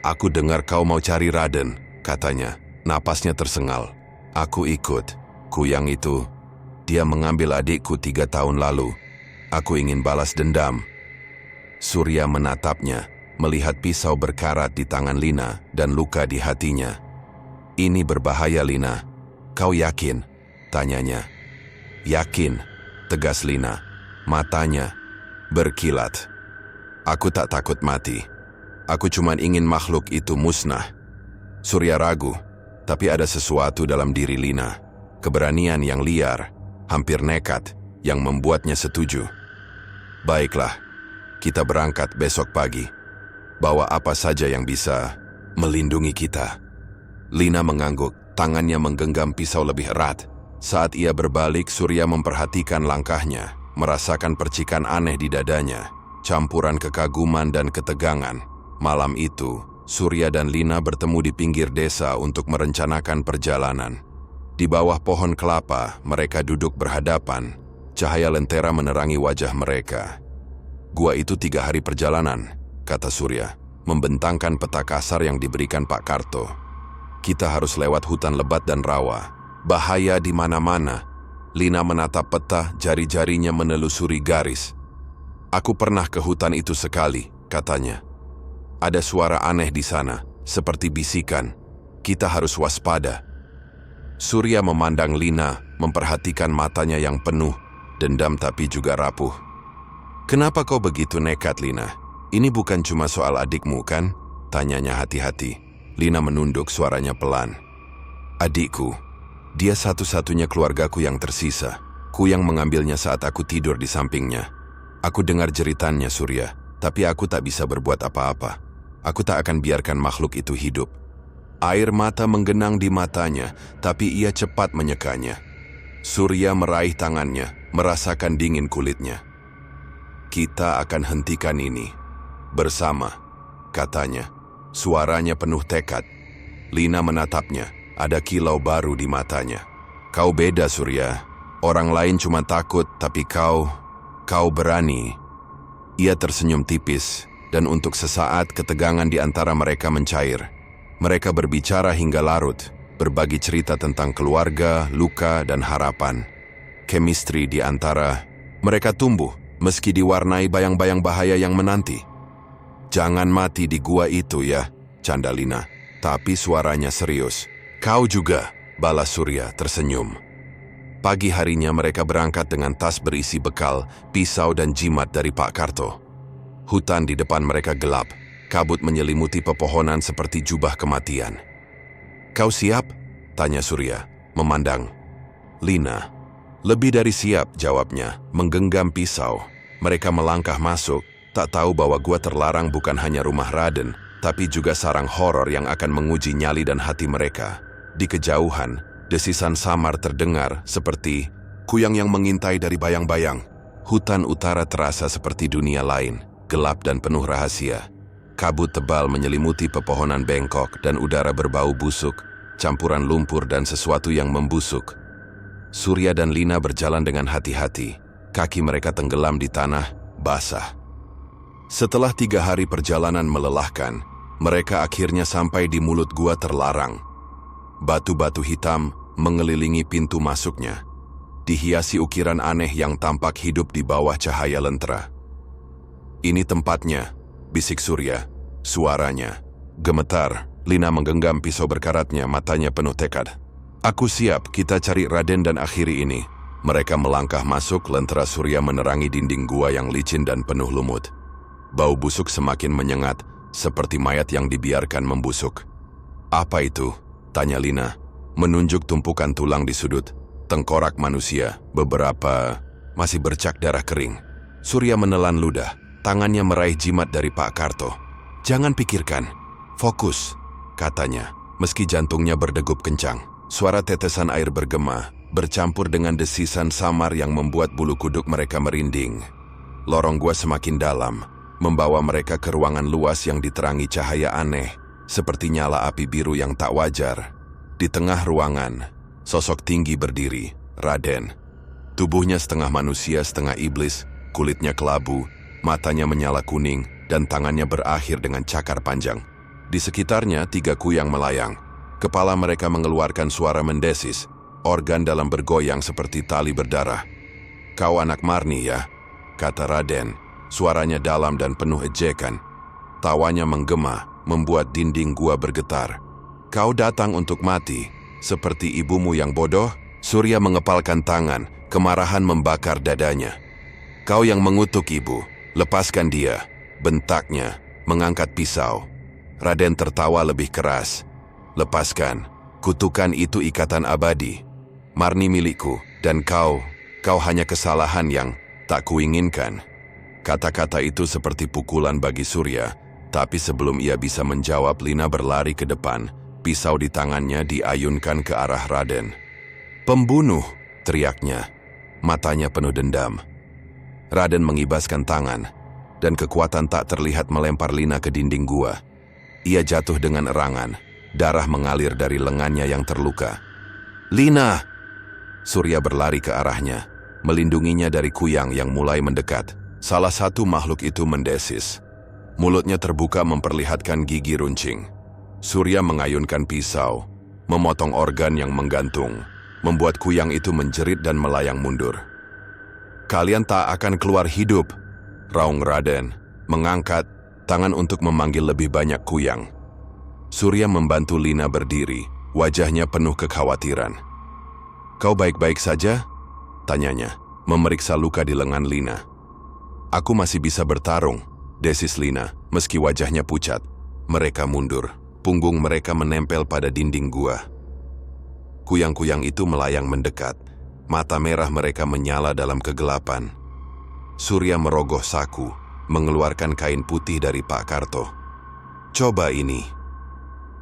"Aku dengar kau mau cari Raden," katanya. Napasnya tersengal. "Aku ikut. Kuyang itu, dia mengambil adikku 3 tahun lalu. Aku ingin balas dendam." Surya menatapnya, melihat pisau berkarat di tangan Lina dan luka di hatinya. "Ini berbahaya, Lina. Kau yakin?" tanyanya. "Yakin," tegas Lina. Matanya berkilat. "Aku tak takut mati. Aku cuma ingin makhluk itu musnah." Surya ragu, tapi ada sesuatu dalam diri Lina. Keberanian yang liar, hampir nekat, yang membuatnya setuju. "Baiklah, kita berangkat besok pagi. Bawa apa saja yang bisa melindungi kita." Lina mengangguk, tangannya menggenggam pisau lebih erat. Saat ia berbalik, Surya memperhatikan langkahnya, merasakan percikan aneh di dadanya, campuran kekaguman dan ketegangan. Malam itu, Surya dan Lina bertemu di pinggir desa untuk merencanakan perjalanan. Di bawah pohon kelapa, mereka duduk berhadapan. Cahaya lentera menerangi wajah mereka. "Gua itu 3 hari perjalanan," kata Surya, membentangkan peta kasar yang diberikan Pak Karto. "Kita harus lewat hutan lebat dan rawa. Bahaya di mana-mana." Lina menatap peta, jari-jarinya menelusuri garis. "Aku pernah ke hutan itu sekali," katanya. "Ada suara aneh di sana, seperti bisikan. Kita harus waspada. Surya memandang Lina, memperhatikan matanya yang penuh, dendam tapi juga rapuh. Kenapa kau begitu nekat, Lina? Ini bukan cuma soal adikmu, kan? Tanyanya hati-hati. Lina menunduk, suaranya pelan. Adikku, dia satu-satunya keluargaku yang tersisa. Kuyang mengambilnya saat aku tidur di sampingnya. Aku dengar jeritannya, Surya, tapi aku tak bisa berbuat apa-apa. Aku tak akan biarkan makhluk itu hidup. Air mata menggenang di matanya, tapi ia cepat menyekanya. Surya meraih tangannya, merasakan dingin kulitnya. Kita akan hentikan ini. Bersama, katanya. Suaranya penuh tekad. Lina menatapnya, ada kilau baru di matanya. Kau beda, Surya. Orang lain cuma takut, tapi kau berani. Ia tersenyum tipis, dan untuk sesaat ketegangan di antara mereka mencair. Mereka berbicara hingga larut, berbagi cerita tentang keluarga, luka, dan harapan. Chemistry di antara mereka tumbuh, meski diwarnai bayang-bayang bahaya yang menanti. Jangan mati di gua itu ya, canda Lina. Tapi suaranya serius. Kau juga, balas Surya tersenyum. Pagi harinya mereka berangkat dengan tas berisi bekal, pisau dan jimat dari Pak Karto. Hutan di depan mereka gelap. Kabut menyelimuti pepohonan seperti jubah kematian. Kau siap? Tanya Surya, memandang Lina. Lebih dari siap, jawabnya, menggenggam pisau. Mereka melangkah masuk, tak tahu bahwa gua terlarang bukan hanya rumah Raden, tapi juga sarang horor yang akan menguji nyali dan hati mereka. Di kejauhan, desisan samar terdengar seperti kuyang yang mengintai dari bayang-bayang. Hutan utara terasa seperti dunia lain, gelap dan penuh rahasia. Kabut tebal menyelimuti pepohonan bengkok dan udara berbau busuk, campuran lumpur dan sesuatu yang membusuk. Surya dan Lina berjalan dengan hati-hati. Kaki mereka tenggelam di tanah, basah. Setelah 3 hari perjalanan melelahkan, mereka akhirnya sampai di mulut gua terlarang. Batu-batu hitam mengelilingi pintu masuknya, dihiasi ukiran aneh yang tampak hidup di bawah cahaya lentera. Ini tempatnya, bisik Surya. Suaranya gemetar. Lina menggenggam pisau berkaratnya, matanya penuh tekad. Aku siap, kita cari Raden dan akhiri ini. Mereka melangkah masuk, lentera Surya menerangi dinding gua yang licin dan penuh lumut. Bau busuk semakin menyengat, seperti mayat yang dibiarkan membusuk. Apa itu? Tanya Lina, menunjuk tumpukan tulang di sudut. Tengkorak manusia, beberapa masih bercak darah kering. Surya menelan ludah. Tangannya meraih jimat dari Pak Karto. Jangan pikirkan, fokus, katanya, meski jantungnya berdegup kencang. Suara tetesan air bergema, bercampur dengan desisan samar yang membuat bulu kuduk mereka merinding. Lorong gua semakin dalam, membawa mereka ke ruangan luas yang diterangi cahaya aneh, seperti nyala api biru yang tak wajar. Di tengah ruangan, sosok tinggi berdiri, Raden. Tubuhnya setengah manusia, setengah iblis, kulitnya kelabu, matanya menyala kuning, dan tangannya berakhir dengan cakar panjang. Di sekitarnya 3 kuyang melayang. Kepala mereka mengeluarkan suara mendesis, organ dalam bergoyang seperti tali berdarah. Kau anak Marni ya, kata Raden. Suaranya dalam dan penuh ejekan. Tawanya menggema, membuat dinding gua bergetar. Kau datang untuk mati, seperti ibumu yang bodoh? Surya mengepalkan tangan, kemarahan membakar dadanya. Kau yang mengutuk ibu. Lepaskan dia, bentaknya, mengangkat pisau. Raden tertawa lebih keras. Lepaskan, kutukan itu ikatan abadi. Marni milikku, dan kau hanya kesalahan yang tak kuinginkan. Kata-kata itu seperti pukulan bagi Surya, tapi sebelum ia bisa menjawab, Lina berlari ke depan, pisau di tangannya diayunkan ke arah Raden. Pembunuh, teriaknya, matanya penuh dendam. Raden mengibaskan tangan, dan kekuatan tak terlihat melempar Lina ke dinding gua. Ia jatuh dengan erangan, darah mengalir dari lengannya yang terluka. Lina! Surya berlari ke arahnya, melindunginya dari kuyang yang mulai mendekat. Salah satu makhluk itu mendesis. Mulutnya terbuka memperlihatkan gigi runcing. Surya mengayunkan pisau, memotong organ yang menggantung, membuat kuyang itu menjerit dan melayang mundur. Kalian tak akan keluar hidup, raung Raden, mengangkat tangan untuk memanggil lebih banyak kuyang. Surya membantu Lina berdiri, wajahnya penuh kekhawatiran. "Kau baik-baik saja?" tanyanya, memeriksa luka di lengan Lina. "Aku masih bisa bertarung," desis Lina, meski wajahnya pucat. Mereka mundur, punggung mereka menempel pada dinding gua. Kuyang-kuyang itu melayang mendekat, mata merah mereka menyala dalam kegelapan. Surya merogoh saku, mengeluarkan kain putih dari Pak Karto. "Coba ini."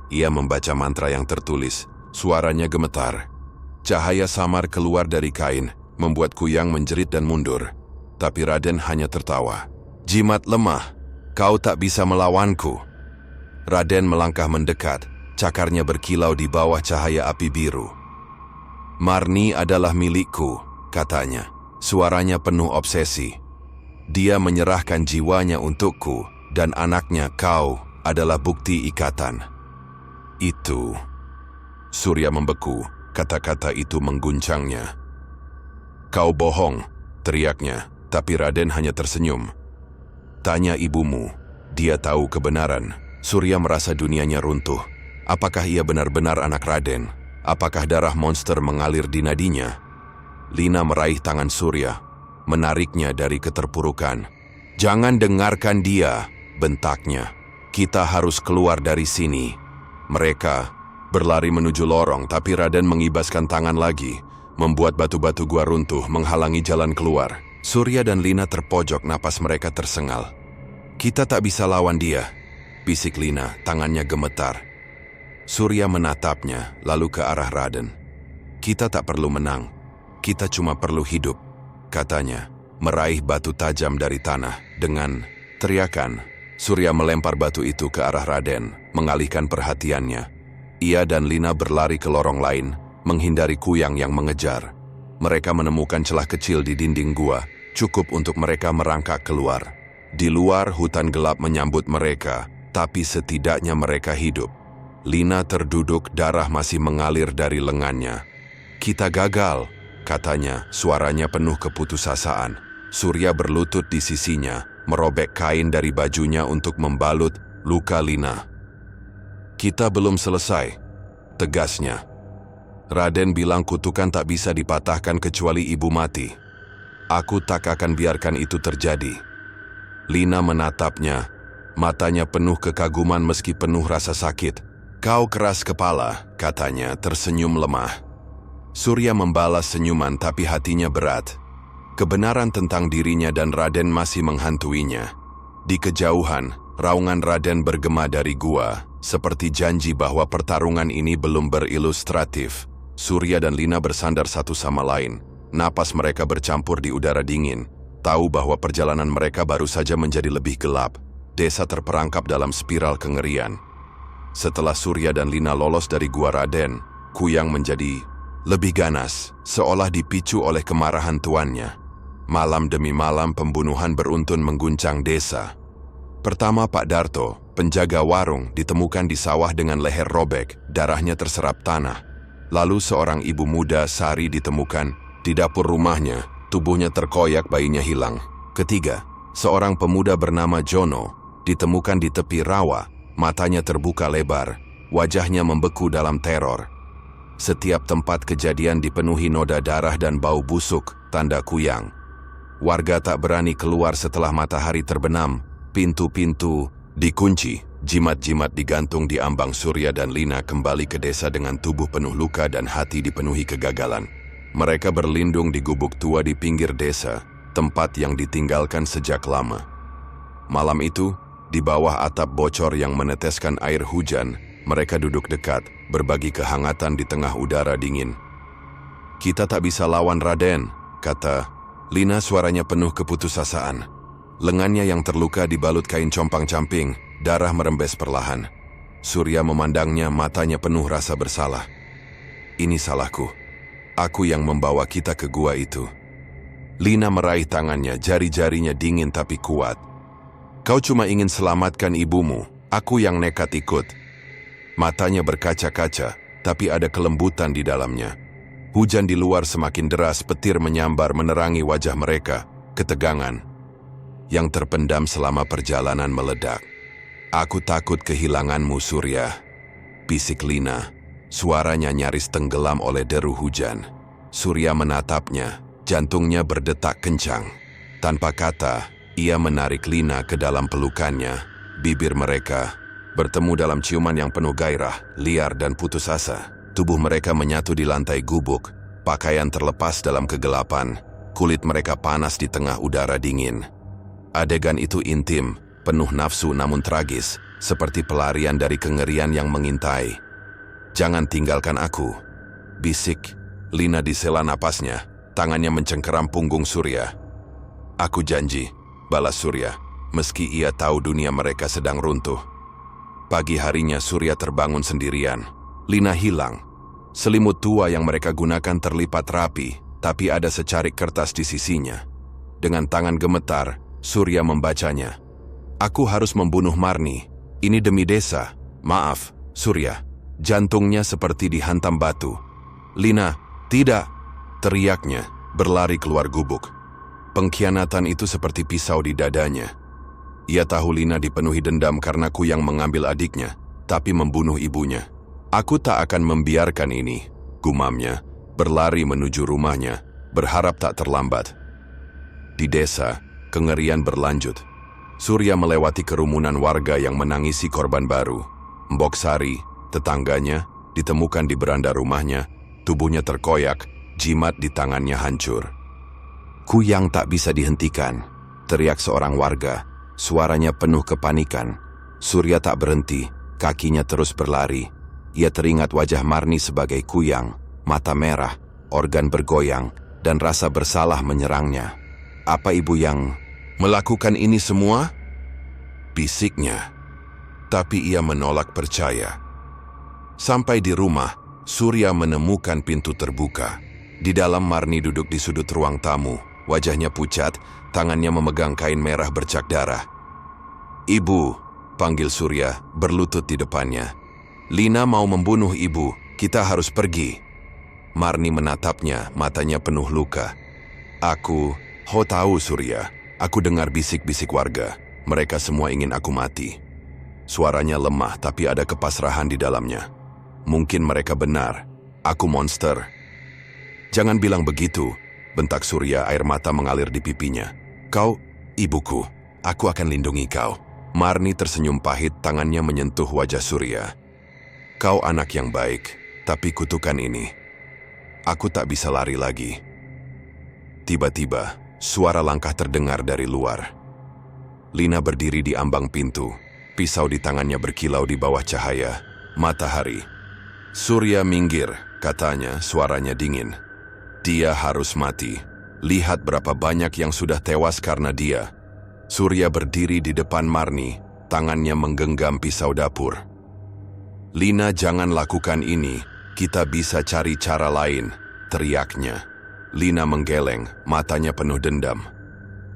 Ia membaca mantra yang tertulis, suaranya gemetar. Cahaya samar keluar dari kain, membuat Kuyang menjerit dan mundur. Tapi Raden hanya tertawa. "Jimat lemah, kau tak bisa melawanku." Raden melangkah mendekat, cakarnya berkilau di bawah cahaya api biru. "Marni adalah milikku," katanya. Suaranya penuh obsesi. "Dia menyerahkan jiwanya untukku, dan anaknya kau adalah bukti ikatan." "Itu..." Surya membeku, kata-kata itu mengguncangnya. "Kau bohong," teriaknya, tapi Raden hanya tersenyum. "Tanya ibumu, dia tahu kebenaran." Surya merasa dunianya runtuh. Apakah ia benar-benar anak Raden? Apakah darah monster mengalir di nadinya? Lina meraih tangan Surya, menariknya dari keterpurukan. "Jangan dengarkan dia," bentaknya. "Kita harus keluar dari sini." Mereka berlari menuju lorong, tapi Raden mengibaskan tangan lagi, membuat batu-batu gua runtuh menghalangi jalan keluar. Surya dan Lina terpojok, napas mereka tersengal. "Kita tak bisa lawan dia," bisik Lina, tangannya gemetar. Surya menatapnya, lalu ke arah Raden. "Kita tak perlu menang, kita cuma perlu hidup," katanya, meraih batu tajam dari tanah. Dengan teriakan, Surya melempar batu itu ke arah Raden, mengalihkan perhatiannya. Ia dan Lina berlari ke lorong lain, menghindari Kuyang yang mengejar. Mereka menemukan celah kecil di dinding gua, cukup untuk mereka merangkak keluar. Di luar, hutan gelap menyambut mereka, tapi setidaknya mereka hidup. Lina terduduk, darah masih mengalir dari lengannya. "Kita gagal," katanya, suaranya penuh keputusasaan. Surya berlutut di sisinya, merobek kain dari bajunya untuk membalut luka Lina. "Kita belum selesai," tegasnya. "Raden bilang kutukan tak bisa dipatahkan kecuali ibu mati. Aku tak akan biarkan itu terjadi." Lina menatapnya, matanya penuh kekaguman meski penuh rasa sakit. "Kau keras kepala," katanya, tersenyum lemah. Surya membalas senyuman, tapi hatinya berat. Kebenaran tentang dirinya dan Raden masih menghantuinya. Di kejauhan, raungan Raden bergema dari gua, seperti janji bahwa pertarungan ini belum berilustratif. Surya dan Lina bersandar satu sama lain. Napas mereka bercampur di udara dingin. Tahu bahwa perjalanan mereka baru saja menjadi lebih gelap. Desa terperangkap dalam spiral kengerian. Setelah Surya dan Lina lolos dari gua Raden, Kuyang menjadi lebih ganas, seolah dipicu oleh kemarahan tuannya. Malam demi malam pembunuhan beruntun mengguncang desa. Pertama Pak Darto, penjaga warung, ditemukan di sawah dengan leher robek, darahnya terserap tanah. Lalu seorang ibu muda, Sari, ditemukan di dapur rumahnya, tubuhnya terkoyak, bayinya hilang. Ketiga, seorang pemuda bernama Jono, ditemukan di tepi rawa, matanya terbuka lebar, wajahnya membeku dalam teror. Setiap tempat kejadian dipenuhi noda darah dan bau busuk, tanda Kuyang. Warga tak berani keluar setelah matahari terbenam, pintu-pintu dikunci, jimat-jimat digantung di ambang. Surya dan Lina kembali ke desa dengan tubuh penuh luka dan hati dipenuhi kegagalan. Mereka berlindung di gubuk tua di pinggir desa, tempat yang ditinggalkan sejak lama. Malam itu, di bawah atap bocor yang meneteskan air hujan, mereka duduk dekat, berbagi kehangatan di tengah udara dingin. "Kita tak bisa lawan Raden," kata Lina, suaranya penuh keputusasaan. Lengannya yang terluka dibalut kain compang-camping, darah merembes perlahan. Surya memandangnya, matanya penuh rasa bersalah. "Ini salahku. Aku yang membawa kita ke gua itu." Lina meraih tangannya, jari-jarinya dingin tapi kuat. "Kau cuma ingin selamatkan ibumu, aku yang nekat ikut." Matanya berkaca-kaca, tapi ada kelembutan di dalamnya. Hujan di luar semakin deras, petir menyambar menerangi wajah mereka. Ketegangan yang terpendam selama perjalanan meledak. "Aku takut kehilanganmu, Surya," bisik Lina. Suaranya nyaris tenggelam oleh deru hujan. Surya menatapnya, jantungnya berdetak kencang. Tanpa kata, ia menarik Lina ke dalam pelukannya. Bibir mereka bertemu dalam ciuman yang penuh gairah, liar dan putus asa. Tubuh mereka menyatu di lantai gubuk, pakaian terlepas dalam kegelapan, kulit mereka panas di tengah udara dingin. Adegan itu intim, penuh nafsu namun tragis, seperti pelarian dari kengerian yang mengintai. "Jangan tinggalkan aku," bisik Lina di sela napasnya, tangannya mencengkeram punggung Surya. "Aku janji," balas Surya, meski ia tahu dunia mereka sedang runtuh. Pagi harinya Surya terbangun sendirian. Lina hilang. Selimut tua yang mereka gunakan terlipat rapi, tapi ada secarik kertas di sisinya. Dengan tangan gemetar, Surya membacanya. "Aku harus membunuh Marni. Ini demi desa. Maaf, Surya." Jantungnya seperti dihantam batu. "Lina, tidak!" teriaknya, berlari keluar gubuk. Pengkhianatan itu seperti pisau di dadanya. Ia tahu Lina dipenuhi dendam karena Kuyang mengambil adiknya, tapi membunuh ibunya. "Aku tak akan membiarkan ini," gumamnya, berlari menuju rumahnya, berharap tak terlambat. Di desa, kengerian berlanjut. Surya melewati kerumunan warga yang menangisi korban baru. Mbok Sari, tetangganya, ditemukan di beranda rumahnya, tubuhnya terkoyak, jimat di tangannya hancur. "Kuyang tak bisa dihentikan," teriak seorang warga, suaranya penuh kepanikan. Surya tak berhenti, kakinya terus berlari. Ia teringat wajah Marni sebagai Kuyang, mata merah, organ bergoyang, dan rasa bersalah menyerangnya. "Apa ibu yang melakukan ini semua?" bisiknya. Tapi ia menolak percaya. Sampai di rumah, Surya menemukan pintu terbuka. Di dalam Marni duduk di sudut ruang tamu, wajahnya pucat, tangannya memegang kain merah bercak darah. "Ibu," panggil Surya, berlutut di depannya. "Lina mau membunuh ibu, kita harus pergi." Marni menatapnya, matanya penuh luka. Ho tahu Surya, aku dengar bisik-bisik warga. Mereka semua ingin aku mati." Suaranya lemah tapi ada kepasrahan di dalamnya. "Mungkin mereka benar. Aku monster." "Jangan bilang begitu," bentak Surya, air mata mengalir di pipinya. "Kau, ibuku. Aku akan lindungi kau." Marni tersenyum pahit, tangannya menyentuh wajah Surya. "Kau anak yang baik, tapi kutukan ini. Aku tak bisa lari lagi." Tiba-tiba, suara langkah terdengar dari luar. Lina berdiri di ambang pintu, pisau di tangannya berkilau di bawah cahaya matahari. "Surya minggir," katanya, suaranya dingin. "Dia harus mati. Lihat berapa banyak yang sudah tewas karena dia." Surya berdiri di depan Marni, tangannya menggenggam pisau dapur. "Lina, jangan lakukan ini. Kita bisa cari cara lain," teriaknya. Lina menggeleng, matanya penuh dendam.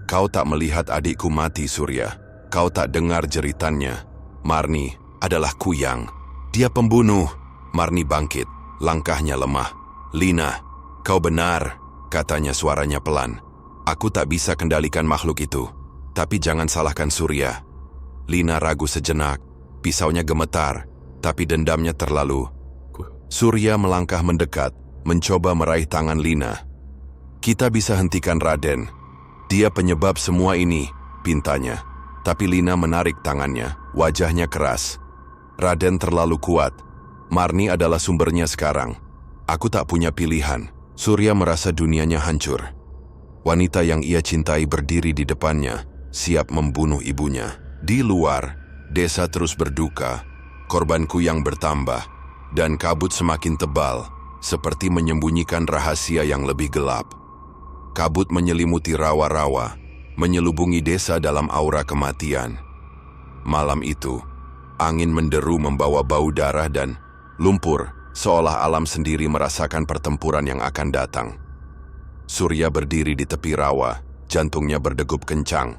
"Kau tak melihat adikku mati, Surya. Kau tak dengar jeritannya. Marni adalah Kuyang. Dia pembunuh." Marni bangkit, langkahnya lemah. "Lina, kau benar," katanya, suaranya pelan. "Aku tak bisa kendalikan makhluk itu. Tapi jangan salahkan Surya." Lina ragu sejenak, pisaunya gemetar, tapi dendamnya terlalu. Surya melangkah mendekat, mencoba meraih tangan Lina. "Kita bisa hentikan Raden. Dia penyebab semua ini," pintanya. Tapi Lina menarik tangannya, wajahnya keras. "Raden terlalu kuat. Marni adalah sumbernya sekarang. Aku tak punya pilihan." Surya merasa dunianya hancur. Wanita yang ia cintai berdiri di depannya, siap membunuh ibunya. Di luar, desa terus berduka, korbanku yang bertambah, dan kabut semakin tebal, seperti menyembunyikan rahasia yang lebih gelap. Kabut menyelimuti rawa-rawa, menyelubungi desa dalam aura kematian. Malam itu, angin menderu membawa bau darah dan lumpur, seolah alam sendiri merasakan pertempuran yang akan datang. Surya berdiri di tepi rawa, jantungnya berdegup kencang,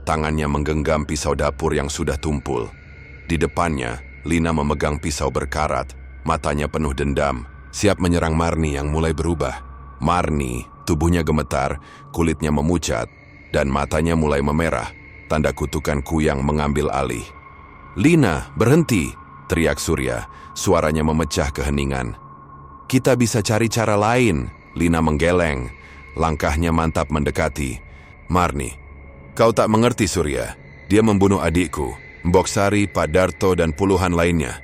tangannya menggenggam pisau dapur yang sudah tumpul. Di depannya, Lina memegang pisau berkarat, matanya penuh dendam, siap menyerang Marni yang mulai berubah. Marni, tubuhnya gemetar, kulitnya memucat, dan matanya mulai memerah, tanda kutukan Kuyang mengambil alih. "Lina, berhenti!" teriak Surya, suaranya memecah keheningan. Kita bisa cari cara lain, Lina menggeleng. Langkahnya mantap mendekati. Marni, kau tak mengerti Surya. Dia membunuh adikku, Mbok Sari, Pak Darto, dan puluhan lainnya.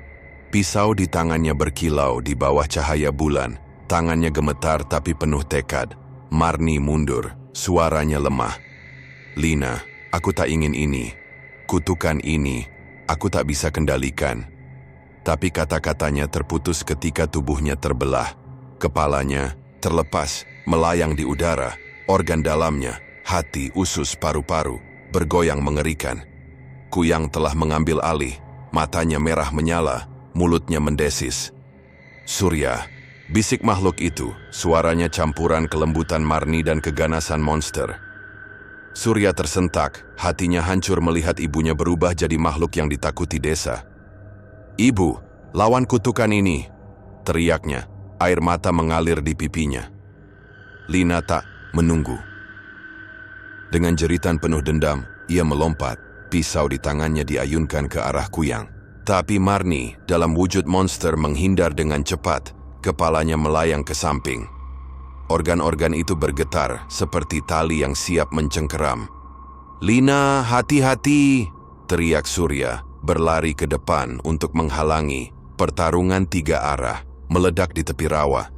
Pisau di tangannya berkilau di bawah cahaya bulan. Tangannya gemetar tapi penuh tekad. Marni mundur, suaranya lemah. Lina, aku tak ingin ini. Kutukan ini, aku tak bisa kendalikan. Tapi kata-katanya terputus ketika tubuhnya terbelah. Kepalanya terlepas, melayang di udara. Organ dalamnya, hati, usus, paru-paru, bergoyang mengerikan. Kuyang telah mengambil alih, matanya merah menyala, mulutnya mendesis. Surya, bisik makhluk itu, suaranya campuran kelembutan Marni dan keganasan monster. Surya tersentak, hatinya hancur melihat ibunya berubah jadi makhluk yang ditakuti desa. Ibu, lawan kutukan ini, teriaknya, air mata mengalir di pipinya. Lina tak menunggu. Dengan jeritan penuh dendam, ia melompat, pisau di tangannya diayunkan ke arah Kuyang. Tapi Marni, dalam wujud monster menghindar dengan cepat, kepalanya melayang ke samping. Organ-organ itu bergetar, seperti tali yang siap mencengkeram. Lina, hati-hati, teriak Surya, berlari ke depan untuk menghalangi. Pertarungan 3 arah, meledak di tepi rawa.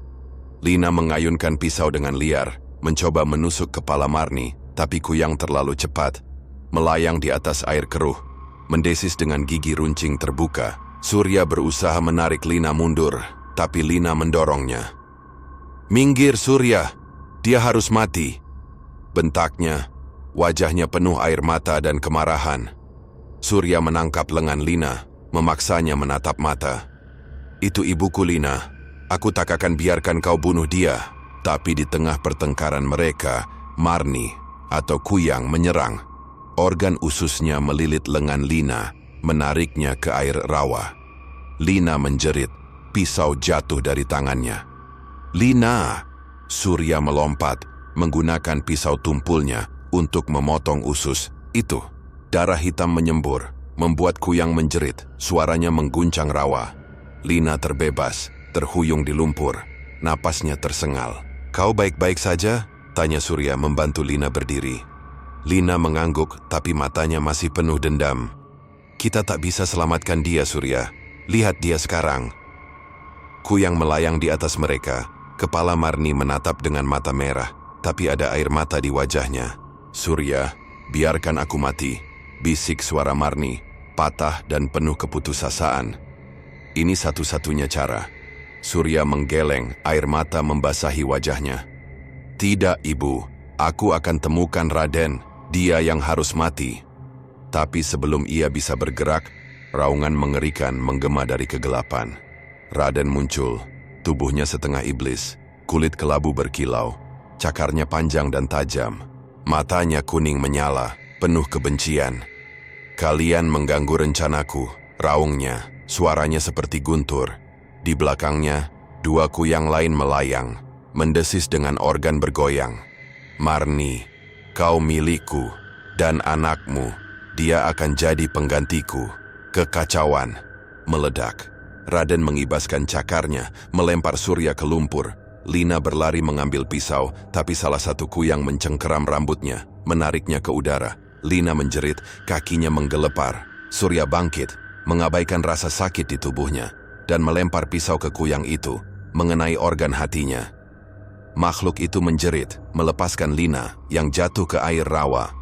Lina mengayunkan pisau dengan liar, mencoba menusuk kepala Marni, tapi Kuyang terlalu cepat. Melayang di atas air keruh, mendesis dengan gigi runcing terbuka. Surya berusaha menarik Lina mundur, tapi Lina mendorongnya. Minggir Surya, dia harus mati. Bentaknya, wajahnya penuh air mata dan kemarahan. Surya menangkap lengan Lina, memaksanya menatap mata. Itu ibuku Lina, aku tak akan biarkan kau bunuh dia. Tapi di tengah pertengkaran mereka, Marni atau Kuyang menyerang. Organ ususnya melilit lengan Lina, menariknya ke air rawa. Lina menjerit, pisau jatuh dari tangannya. Lina! Surya melompat, menggunakan pisau tumpulnya untuk memotong usus itu. Darah hitam menyembur, membuat Kuyang menjerit, suaranya mengguncang rawa. Lina terbebas, terhuyung di lumpur, napasnya tersengal. Kau baik-baik saja? Tanya Surya membantu Lina berdiri. Lina mengangguk, tapi matanya masih penuh dendam. Kita tak bisa selamatkan dia, Surya. Lihat dia sekarang. Kuyang melayang di atas mereka. Kepala Marni menatap dengan mata merah, tapi ada air mata di wajahnya. Surya, biarkan aku mati, bisik suara Marni, patah dan penuh keputusasaan. Ini satu-satunya cara. Surya menggeleng, air mata membasahi wajahnya. Tidak, Ibu. Aku akan temukan Raden, dia yang harus mati. Tapi sebelum ia bisa bergerak, raungan mengerikan menggema dari kegelapan. Raden muncul. Tubuhnya setengah iblis, kulit kelabu berkilau, cakarnya panjang dan tajam. Matanya kuning menyala, penuh kebencian. Kalian mengganggu rencanaku, raungnya, suaranya seperti guntur. Di belakangnya, 2 Kuyang lain melayang, mendesis dengan organ bergoyang. Marni, kau milikku, dan anakmu, dia akan jadi penggantiku. Kekacauan meledak. Raden mengibaskan cakarnya, melempar Surya ke lumpur. Lina berlari mengambil pisau, tapi salah satu Kuyang mencengkeram rambutnya, menariknya ke udara. Lina menjerit, kakinya menggelepar. Surya bangkit, mengabaikan rasa sakit di tubuhnya, dan melempar pisau ke Kuyang itu, mengenai organ hatinya. Makhluk itu menjerit, melepaskan Lina yang jatuh ke air rawa.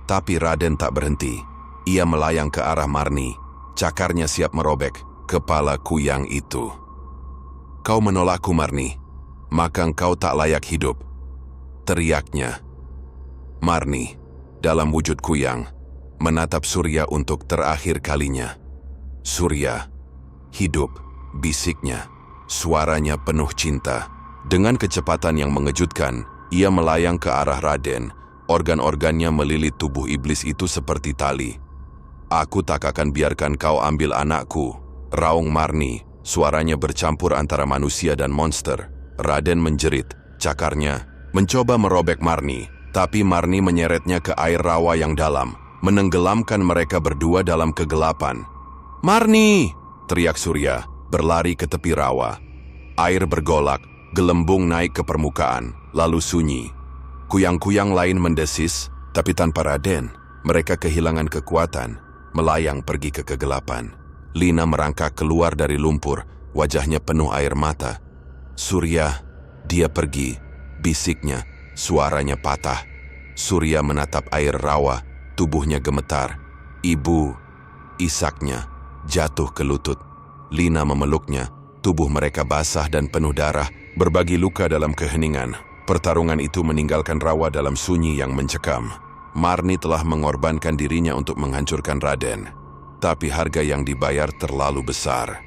Tapi Raden tak berhenti. Ia melayang ke arah Marni, cakarnya siap merobek kepala Kuyang itu. Kau menolakku, Marni, maka engkau tak layak hidup, teriaknya. Marni, dalam wujud Kuyang, menatap Surya untuk terakhir kalinya. Surya, hidup, bisiknya, suaranya penuh cinta. Dengan kecepatan yang mengejutkan, ia melayang ke arah Raden. Organ-organnya melilit tubuh iblis itu seperti tali. Aku tak akan biarkan kau ambil anakku, raung Marni, suaranya bercampur antara manusia dan monster. Raden menjerit, cakarnya mencoba merobek Marni, tapi Marni menyeretnya ke air rawa yang dalam, menenggelamkan mereka berdua dalam kegelapan. Marni! teriak Surya, berlari ke tepi rawa. Air bergolak, gelembung naik ke permukaan, lalu sunyi. Kuyang-kuyang lain mendesis, tapi tanpa Raden, mereka kehilangan kekuatan, melayang pergi ke kegelapan. Lina merangkak keluar dari lumpur, wajahnya penuh air mata. Surya, dia pergi, bisiknya, suaranya patah. Surya menatap air rawa, tubuhnya gemetar. Ibu, isaknya, jatuh ke lutut. Lina memeluknya, tubuh mereka basah dan penuh darah, berbagi luka dalam keheningan. Pertarungan itu meninggalkan rawa dalam sunyi yang mencekam. Marni telah mengorbankan dirinya untuk menghancurkan Raden. Tapi harga yang dibayar terlalu besar.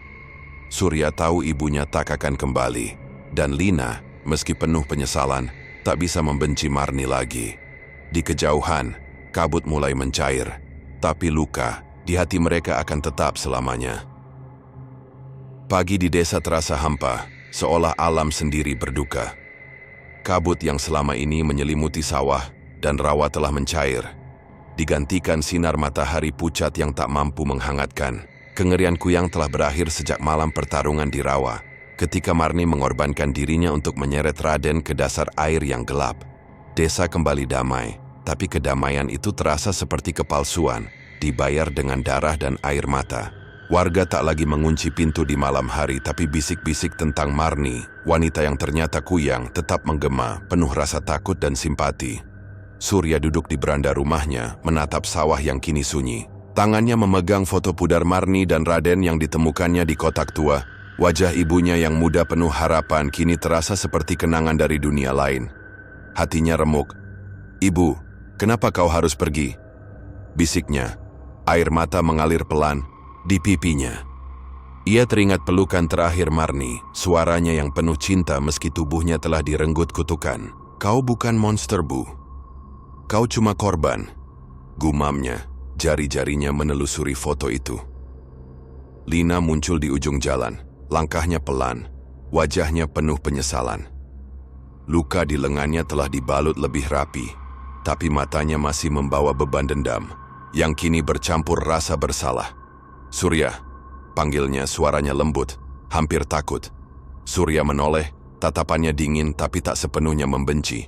Surya tahu ibunya tak akan kembali. Dan Lina, meski penuh penyesalan, tak bisa membenci Marni lagi. Di kejauhan, kabut mulai mencair. Tapi luka di hati mereka akan tetap selamanya. Pagi di desa terasa hampa, seolah alam sendiri berduka. Kabut yang selama ini menyelimuti sawah dan rawa telah mencair. Digantikan sinar matahari pucat yang tak mampu menghangatkan. Kengerian Kuyang telah berakhir sejak malam pertarungan di rawa, ketika Marni mengorbankan dirinya untuk menyeret Raden ke dasar air yang gelap. Desa kembali damai, tapi kedamaian itu terasa seperti kepalsuan, dibayar dengan darah dan air mata. Warga tak lagi mengunci pintu di malam hari, tapi bisik-bisik tentang Marni, wanita yang ternyata Kuyang, tetap menggema, penuh rasa takut dan simpati. Surya duduk di beranda rumahnya, menatap sawah yang kini sunyi. Tangannya memegang foto pudar Marni dan Raden yang ditemukannya di kotak tua. Wajah ibunya yang muda penuh harapan kini terasa seperti kenangan dari dunia lain. Hatinya remuk. "Ibu, kenapa kau harus pergi?" bisiknya. Air mata mengalir pelan di pipinya. Ia teringat pelukan terakhir Marni, suaranya yang penuh cinta meski tubuhnya telah direnggut kutukan. "Kau bukan monster, Bu. Kau cuma korban," gumamnya, jari-jarinya menelusuri foto itu. Lina muncul di ujung jalan, langkahnya pelan, wajahnya penuh penyesalan. Luka di lengannya telah dibalut lebih rapi, tapi matanya masih membawa beban dendam, yang kini bercampur rasa bersalah. "Surya," panggilnya, suaranya lembut, hampir takut. Surya menoleh, tatapannya dingin tapi tak sepenuhnya membenci.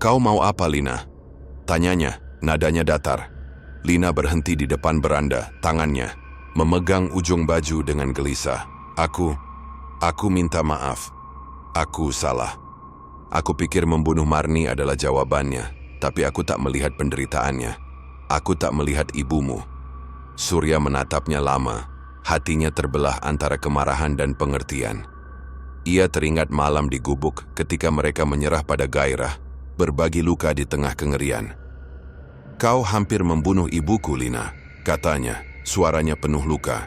"Kau mau apa, Lina?" tanyanya, nadanya datar. Lina berhenti di depan beranda, tangannya memegang ujung baju dengan gelisah. Aku minta maaf. Aku salah. Aku pikir membunuh Marni adalah jawabannya, tapi aku tak melihat penderitaannya. Aku tak melihat ibumu." Surya menatapnya lama, hatinya terbelah antara kemarahan dan pengertian. Ia teringat malam di gubuk ketika mereka menyerah pada gairah, berbagi luka di tengah kengerian. "Kau hampir membunuh ibuku, Lina," katanya, suaranya penuh luka.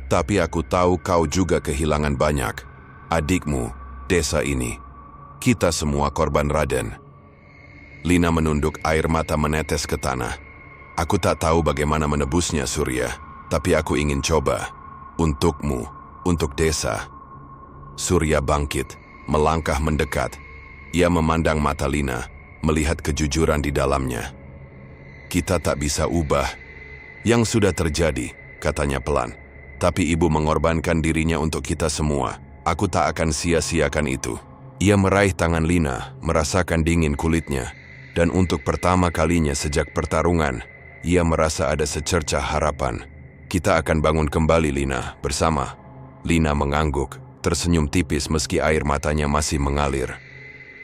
"Tapi aku tahu kau juga kehilangan banyak. Adikmu, desa ini. Kita semua korban Raden." Lina menunduk, air mata menetes ke tanah. "Aku tak tahu bagaimana menebusnya, Surya, tapi aku ingin coba. Untukmu, untuk desa." Surya bangkit, melangkah mendekat. Ia memandang mata Lina, melihat kejujuran di dalamnya. "Kita tak bisa ubah yang sudah terjadi," katanya pelan. "Tapi ibu mengorbankan dirinya untuk kita semua. Aku tak akan sia-siakan itu." Ia meraih tangan Lina, merasakan dingin kulitnya. Dan untuk pertama kalinya sejak pertarungan, ia merasa ada secercah harapan. "Kita akan bangun kembali, Lina, bersama." Lina mengangguk, tersenyum tipis meski air matanya masih mengalir.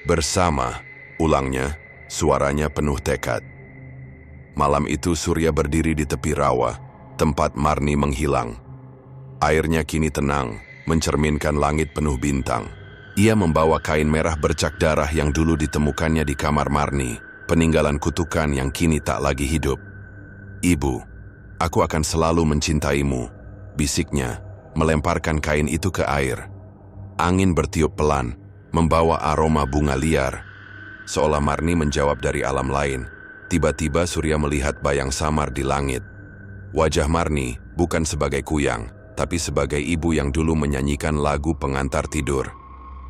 "Bersama," ulangnya, suaranya penuh tekad. Malam itu Surya berdiri di tepi rawa, tempat Marni menghilang. Airnya kini tenang, mencerminkan langit penuh bintang. Ia membawa kain merah bercak darah yang dulu ditemukannya di kamar Marni, peninggalan kutukan yang kini tak lagi hidup. "Ibu, aku akan selalu mencintaimu," bisiknya, melemparkan kain itu ke air. Angin bertiup pelan, membawa aroma bunga liar. Seolah Marni menjawab dari alam lain. Tiba-tiba Surya melihat bayang samar di langit. Wajah Marni bukan sebagai Kuyang, tapi sebagai ibu yang dulu menyanyikan lagu pengantar tidur.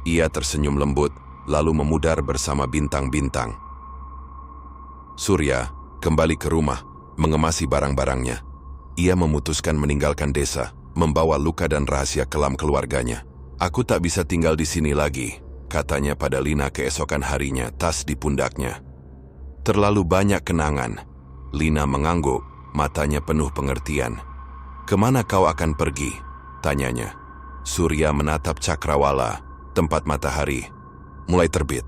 Ia tersenyum lembut, lalu memudar bersama bintang-bintang. Surya kembali ke rumah, mengemasi barang-barangnya. Ia memutuskan meninggalkan desa, membawa luka dan rahasia kelam keluarganya. Aku tak bisa tinggal di sini lagi, katanya pada Lina keesokan harinya, tas di pundaknya. Terlalu banyak kenangan. Lina mengangguk, matanya penuh pengertian. Kemana kau akan pergi? Tanyanya. Surya menatap cakrawala, tempat matahari mulai terbit.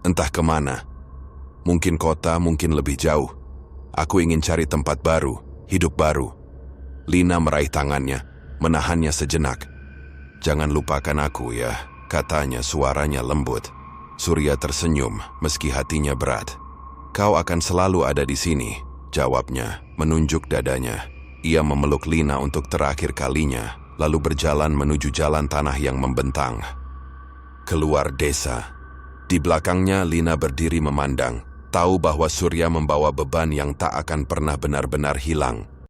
Entah kemana. Mungkin kota, mungkin lebih jauh. Aku ingin cari tempat baru, hidup baru. Lina meraih tangannya, menahannya sejenak. Jangan lupakan aku ya, katanya, suaranya lembut. Surya tersenyum meski hatinya berat. Kau akan selalu ada di sini, jawabnya, menunjuk dadanya. Ia memeluk Lina untuk terakhir kalinya, lalu berjalan menuju jalan tanah yang membentang. Keluar desa. Di belakangnya Lina berdiri memandang, tahu bahwa Surya membawa beban yang tak akan pernah benar-benar hilang.